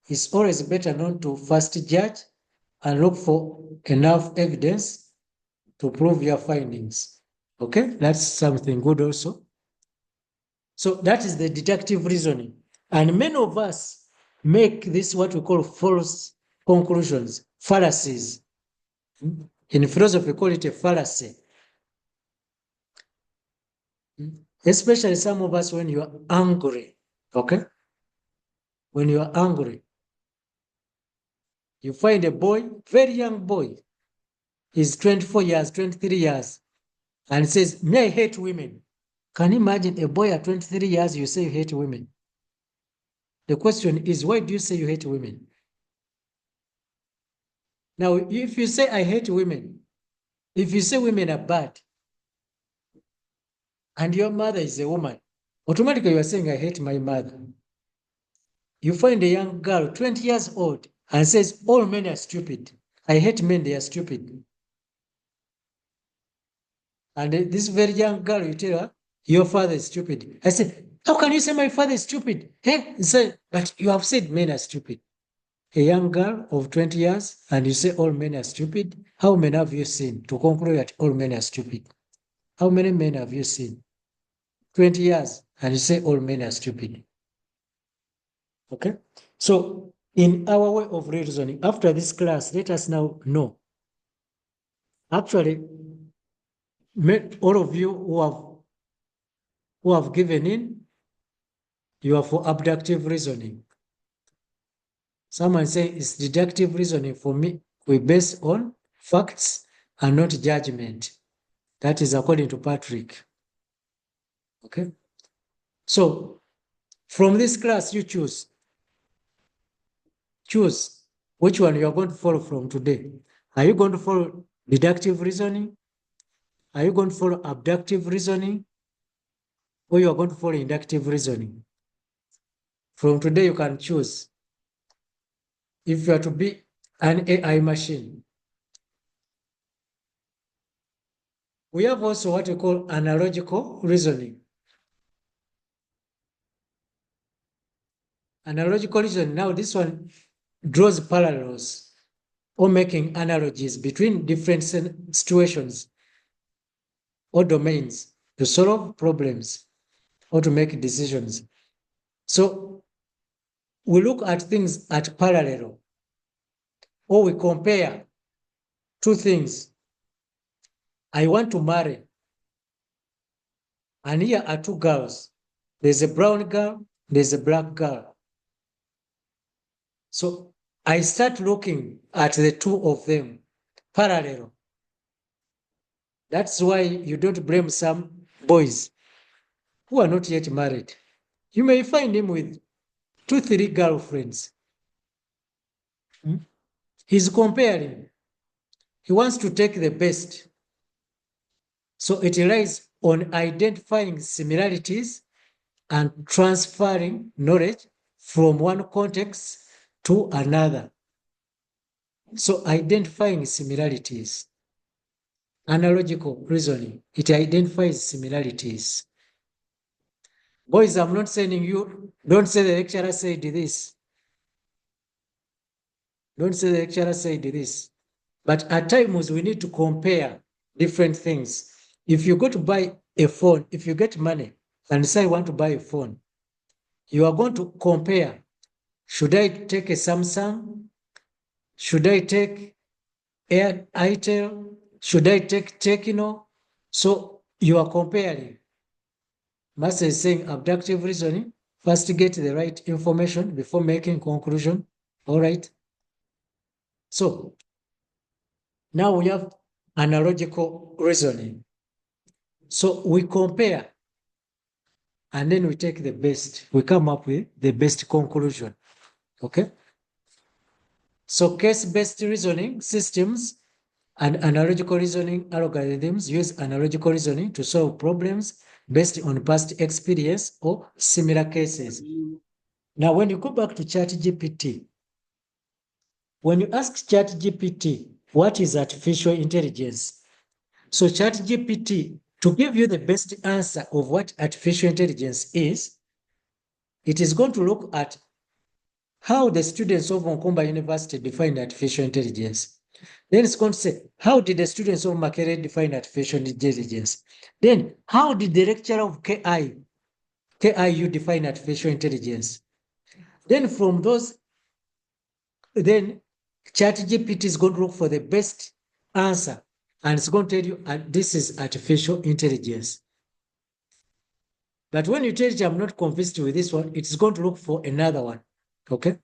S1: is always better not to first judge and look for enough evidence to prove your findings. Okay? That's something good also. So that is the deductive reasoning. And many of us make this what we call false conclusions, fallacies. In philosophy, we call it a fallacy. Especially some of us when you are angry, okay? When you are angry, you find a boy, very young boy, he's 24 years, 23 years, and says, "Me, I hate women." Can you imagine a boy at 23 years, you say you hate women? The question is, why do you say you hate women? Now, if you say I hate women, if you say women are bad, and your mother is a woman, automatically you are saying I hate my mother. You find a young girl, 20 years old, and says all men are stupid. I hate men, they are stupid. And this very young girl, you tell her, your father is stupid. I said, how can you say my father is stupid? Hey, say, but you have said men are stupid. A young girl of 20 years, and you say all men are stupid. How many have you seen to conclude that all men are stupid? How many men have you seen? 20 years, and you say all men are stupid. Okay? So, in our way of reasoning, after this class, let us now know. Actually, all of you who have given in, you are for abductive reasoning. Someone say it's deductive reasoning. For me, we base on facts and not judgment. That is according to Patrick. Okay? So, from this class, you choose. Choose which one you are going to follow from today. Are you going to follow deductive reasoning? Are you going to follow abductive reasoning? or you are going to follow inductive reasoning. From today, you can choose if you are to be an AI machine. We have also what we call analogical reasoning. Analogical reasoning, now this one draws parallels or making analogies between different situations or domains to solve problems or to make decisions. So we look at things at parallel, or we compare two things. I want to marry, and here are two girls. There's a brown girl, there's a black girl. So I start looking at the two of them parallel. That's why you don't blame some boys who are not yet married. You may find him with 2, 3 girlfriends. He's comparing. He wants to take the best. So it relies on identifying similarities and transferring knowledge from one context to another. So identifying similarities. Analogical reasoning, it identifies similarities. Boys, I'm not sending you, don't say the lecturer said this. Don't say the lecturer said this. But at times we need to compare different things. If you go to buy a phone, if you get money and say I want to buy a phone, you are going to compare. Should I take a Samsung? Should I take Itel? Should I take Techno? So you are comparing. Master is saying abductive reasoning, first get the right information before making conclusion. All right. So now we have analogical reasoning. So we compare and then we take the best. We come up with the best conclusion. Okay. So case-based reasoning systems and analogical reasoning algorithms use analogical reasoning to solve problems based on past experience or similar cases. Now, when you go back to ChatGPT, when you ask ChatGPT, what is artificial intelligence? So ChatGPT, to give you the best answer of what artificial intelligence is, it is going to look at how the students of Nkumba University defined artificial intelligence. Then it's going to say, how did the students of Makerere define artificial intelligence? Then, how did the lecturer of KIU define artificial intelligence? Then from those, then ChatGPT is going to look for the best answer, and it's going to tell you, this is artificial intelligence. But when you tell it, I'm not convinced with this one, it's going to look for another one, okay?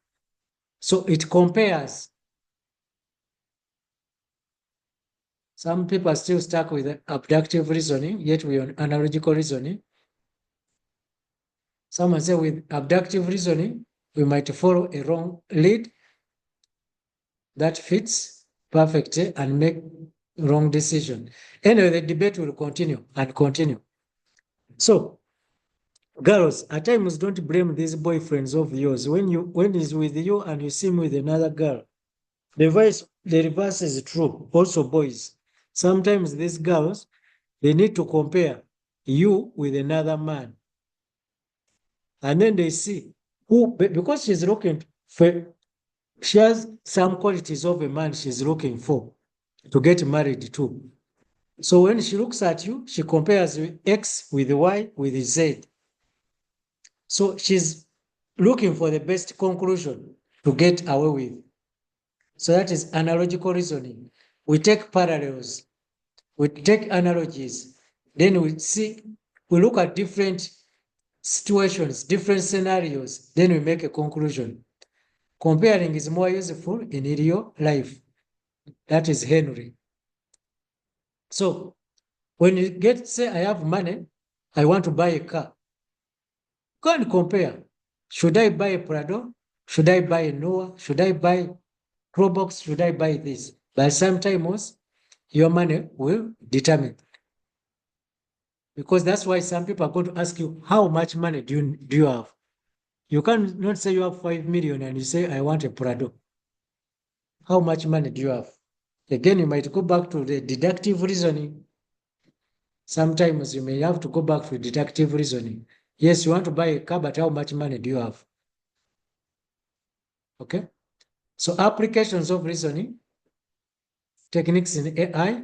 S1: So it compares. Some people are still stuck with abductive reasoning, yet we're on analogical reasoning. Someone say with abductive reasoning, we might follow a wrong lead that fits perfectly and make wrong decision. Anyway, the debate will continue and continue. So, girls, at times don't blame these boyfriends of yours. When he's with you and you see him with another girl, the reverse is true. Also, boys, sometimes these girls, they need to compare you with another man. And then they see who, because she's looking for, she has some qualities of a man she's looking for to get married to. So when she looks at you, she compares X with Y with Z. So she's looking for the best conclusion to get away with. So that is analogical reasoning. We take parallels, we take analogies, then we look at different situations, different scenarios, then we make a conclusion. Comparing is more useful in real life. That is Henry. So when you say, I have money, I want to buy a car. Go and compare. Should I buy a Prado? Should I buy a Noah? Should I buy Probox? Should I buy this? But sometimes your money will determine. Because that's why some people are going to ask you, how much money do you have? You can not say you have 5 million and you say, I want a Prado. How much money do you have? Again, you might go back to the deductive reasoning. Sometimes you may have to go back to deductive reasoning. Yes, you want to buy a car, but how much money do you have? Okay. So applications of reasoning techniques in AI.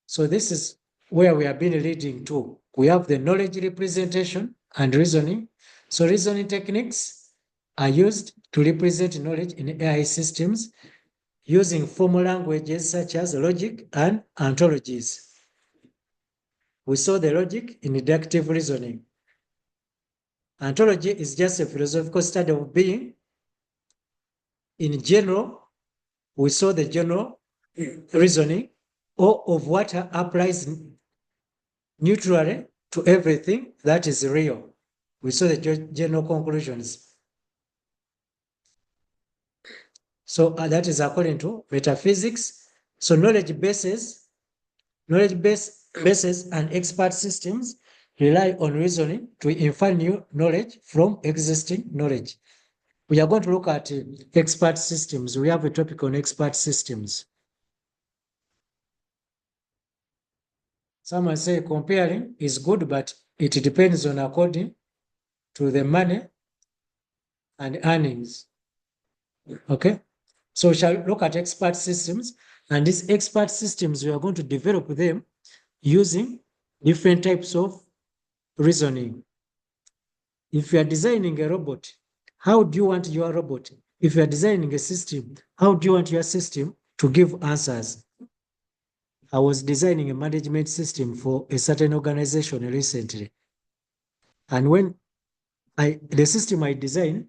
S1: So this is where we have been leading to. We have the knowledge representation and reasoning. So reasoning techniques are used to represent knowledge in AI systems using formal languages such as logic and ontologies. We saw the logic in deductive reasoning. Ontology is just a philosophical study of being. In general, we saw the general reasoning or of what applies neutrally to everything that is real. We saw the general conclusions. So that is according to metaphysics. So knowledge bases and expert systems rely on reasoning to infer new knowledge from existing knowledge. We are going to look at expert systems. We have a topic on expert systems. Someone say comparing is good, but it depends on according to the money and earnings. Okay, so we shall look at expert systems, and these expert systems, we are going to develop them using different types of reasoning. If you are designing a robot, how do you want your robot? If you are designing a system, how do you want your system to give answers? I was designing a management system for a certain organization recently. And when the system I designed,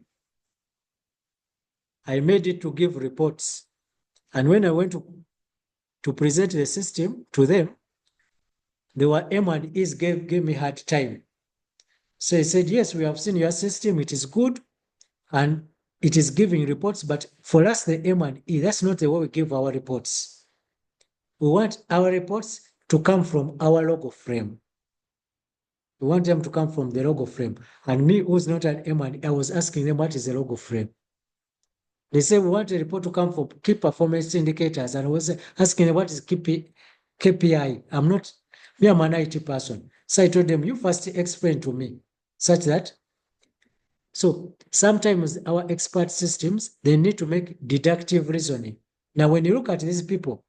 S1: I made it to give reports. And when I went to present the system to them, they were M&Es gave me hard time. So I said, yes, we have seen your system, it is good, and it is giving reports, but for us, the M&E, that's not the way we give our reports. We want our reports to come from our logo frame. We want them to come from the logo frame. And me, who's not an M&E, I was asking them, what is the logo frame? They say, we want a report to come from key performance indicators. And I was asking them, what is KPI? I'm an IT person. So I told them, you first explain to me such that. So sometimes our expert systems, they need to make deductive reasoning. Now, when you look at these people,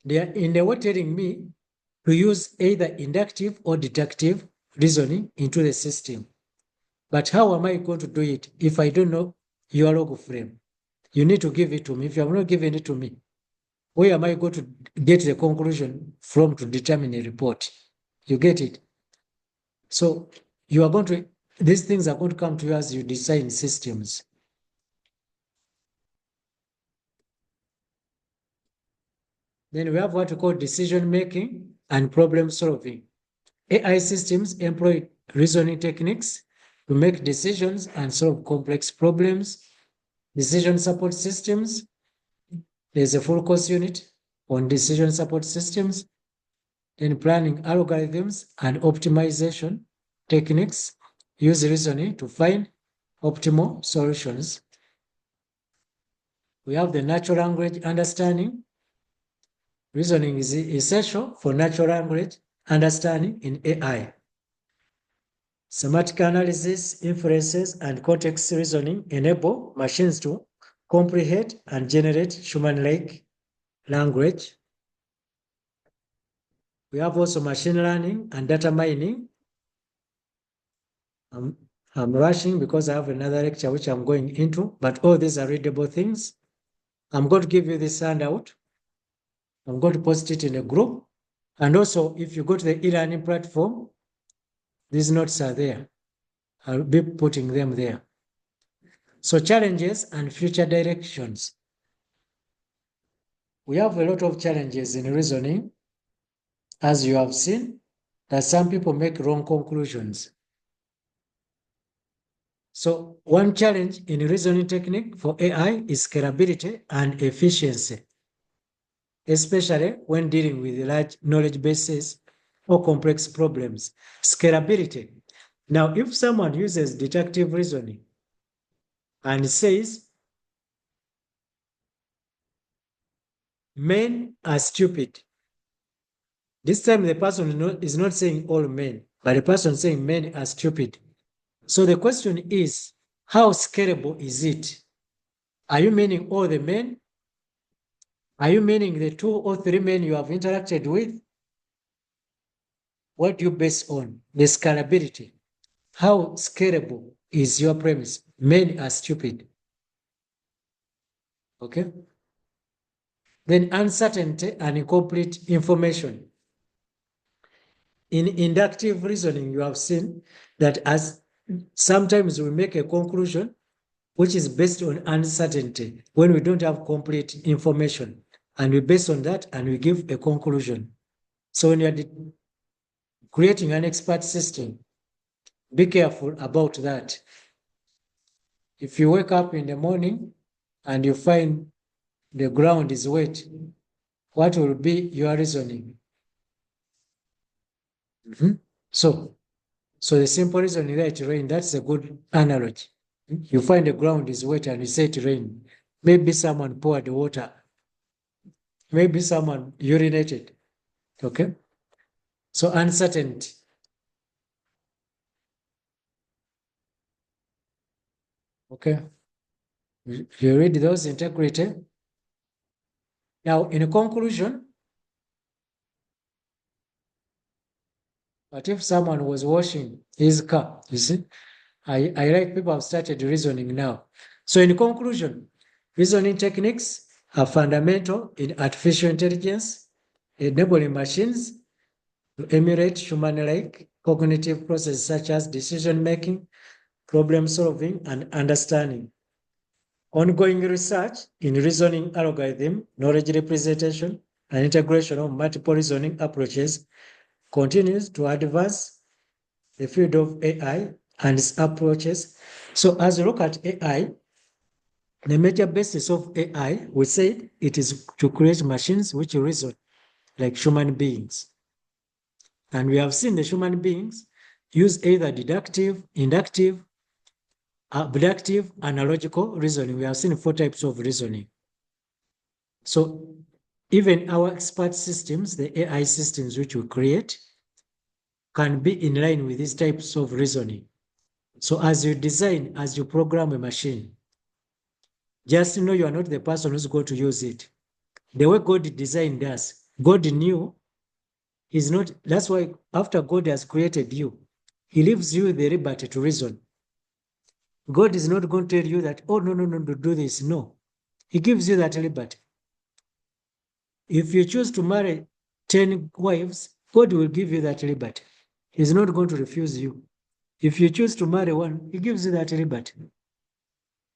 S1: they are in the way telling me to use either inductive or deductive reasoning into the system. But how am I going to do it if I don't know your logo frame? You need to give it to me. If you have not given it to me, where am I going to get the conclusion from to determine a report? You get it? So these things are going to come to you as you design systems. Then we have what we call decision making and problem solving. AI systems employ reasoning techniques to make decisions and solve complex problems. Decision support systems. There's a full course unit on decision support systems. Then planning algorithms and optimization techniques use reasoning to find optimal solutions. We have the natural language understanding. Reasoning is essential for natural language understanding in AI. Semantic analysis, inferences, and context reasoning enable machines to comprehend and generate human-like language. We have also machine learning and data mining. I'm rushing because I have another lecture which I'm going into, but all these are readable things. I'm going to give you this handout. I'm going to post it in a group. And also, if you go to the e-learning platform, these notes are there. I'll be putting them there. So challenges and future directions. We have a lot of challenges in reasoning, as you have seen, that some people make wrong conclusions. So one challenge in reasoning technique for AI is scalability and efficiency. especially when dealing with large knowledge bases or complex problems. Scalability. Now, if someone uses deductive reasoning and says, men are stupid, this time the person is not saying all men, but the person saying men are stupid. So the question is, how scalable is it? Are you meaning all the men? Are you meaning the 2 or 3 men you have interacted with? What do you base on? The scalability. How scalable is your premise? Men are stupid. Okay? Then uncertainty and incomplete information. In inductive reasoning, you have seen that as sometimes we make a conclusion which is based on uncertainty when we don't have complete information. And we base on that and we give a conclusion. So when you're creating an expert system, be careful about that. If you wake up in the morning and you find the ground is wet, what will be your reasoning? So the simple reasoning that it rain, that's a good analogy. You find the ground is wet and you say it rain. Maybe someone poured water. Maybe someone urinated. Okay? So uncertainty. Okay? You read those integrity. Now, in conclusion, what if someone was washing his car? You see, I like people have started reasoning now. So, in conclusion, reasoning techniques are fundamental in artificial intelligence, enabling machines to emulate human-like cognitive processes such as decision making, problem solving, and understanding. Ongoing research in reasoning algorithm, knowledge representation, and integration of multiple reasoning approaches continues to advance the field of AI and its approaches. So as we look at AI, the major basis of AI, we said it is to create machines which reason like human beings. And we have seen the human beings use either deductive, inductive, abductive, analogical reasoning. We have seen 4 types of reasoning. So even our expert systems, the AI systems which we create, can be in line with these types of reasoning. So as you design, as you program a machine, just know you are not the person who's going to use it. The way God designed us, God knew is not, that's why after God has created you, he leaves you the liberty to reason. God is not going to tell you that, oh, no, do this. No. He gives you that liberty. If you choose to marry 10 wives, God will give you that liberty. He's not going to refuse you. If you choose to marry one, he gives you that liberty.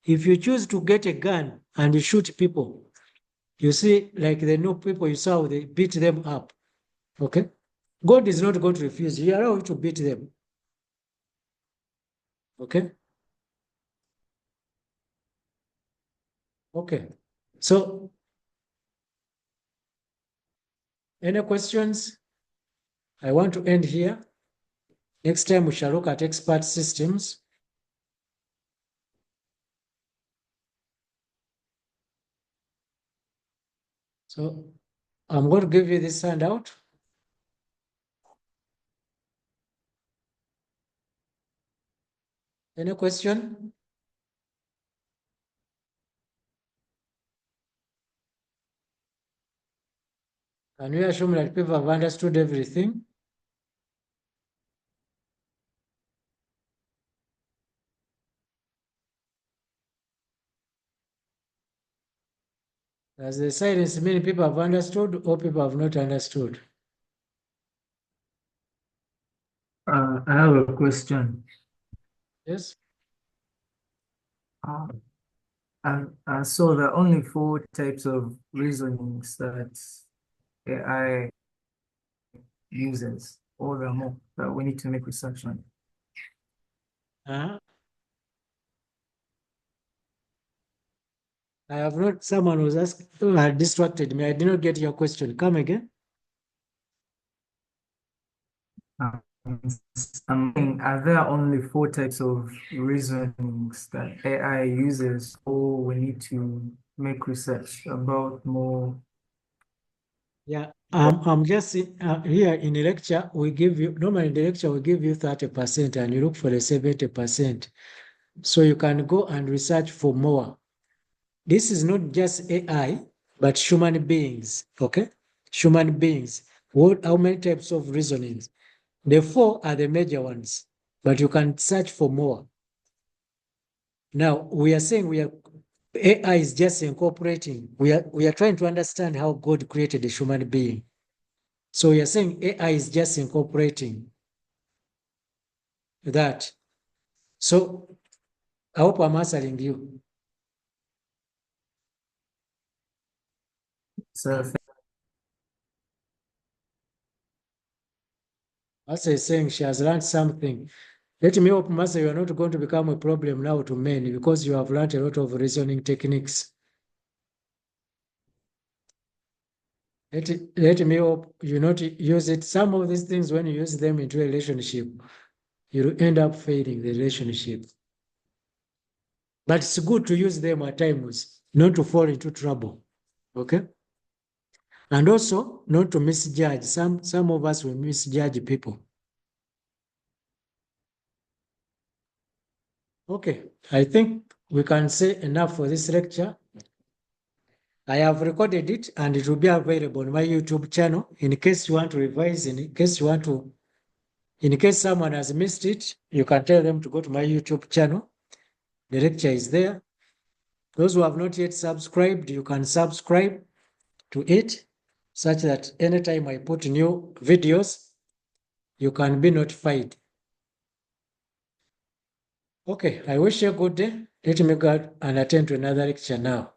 S1: If you choose to get a gun and you shoot people, you see, like the new people you saw, they beat them up. Okay? God is not going to refuse you. He allows you to beat them. Okay? Okay. So, any questions? I want to end here. Next time we shall look at expert systems. So I'm going to give you this handout. Any question? Can you assume that people have understood everything? Does the silence mean people have understood or people have not understood?
S7: I have a question.
S1: Yes?
S7: I saw there are only 4 types of reasonings that AI uses, or there are more that we need to make research on.
S1: Uh-huh. I have not, someone was asked, distracted me. I did not get your question. Come again.
S7: Um, are there only 4 types of reasonings that AI uses, or we need to make research about more?
S1: Yeah, I'm just here in the lecture, we give you, normally in the lecture, we give you 30% and you look for the 70%. So you can go and research for more. This is not just AI, but human beings, okay? Human beings. How many types of reasonings? The 4 are the major ones, but you can search for more. Now, we are saying AI is just incorporating, we are trying to understand how God created a human being. So we are saying AI is just incorporating that. So I hope I'm answering you.
S7: So
S1: Masa is saying she has learned something. Let me hope, Masa, you are not going to become a problem now to many because you have learned a lot of reasoning techniques. Let me hope you not use it. Some of these things, when you use them into a relationship, you'll end up failing the relationship. But it's good to use them at times, not to fall into trouble. Okay? And also not to misjudge. Some of us will misjudge people. Okay, I think we can say enough for this lecture. I have recorded it and it will be available on my YouTube channel in case you want to revise, in case someone has missed it, you can tell them to go to my YouTube channel. The lecture is there. Those who have not yet subscribed, you can subscribe to it such that anytime I put new videos, you can be notified. Okay, I wish you a good day. Let me go and attend to another lecture now.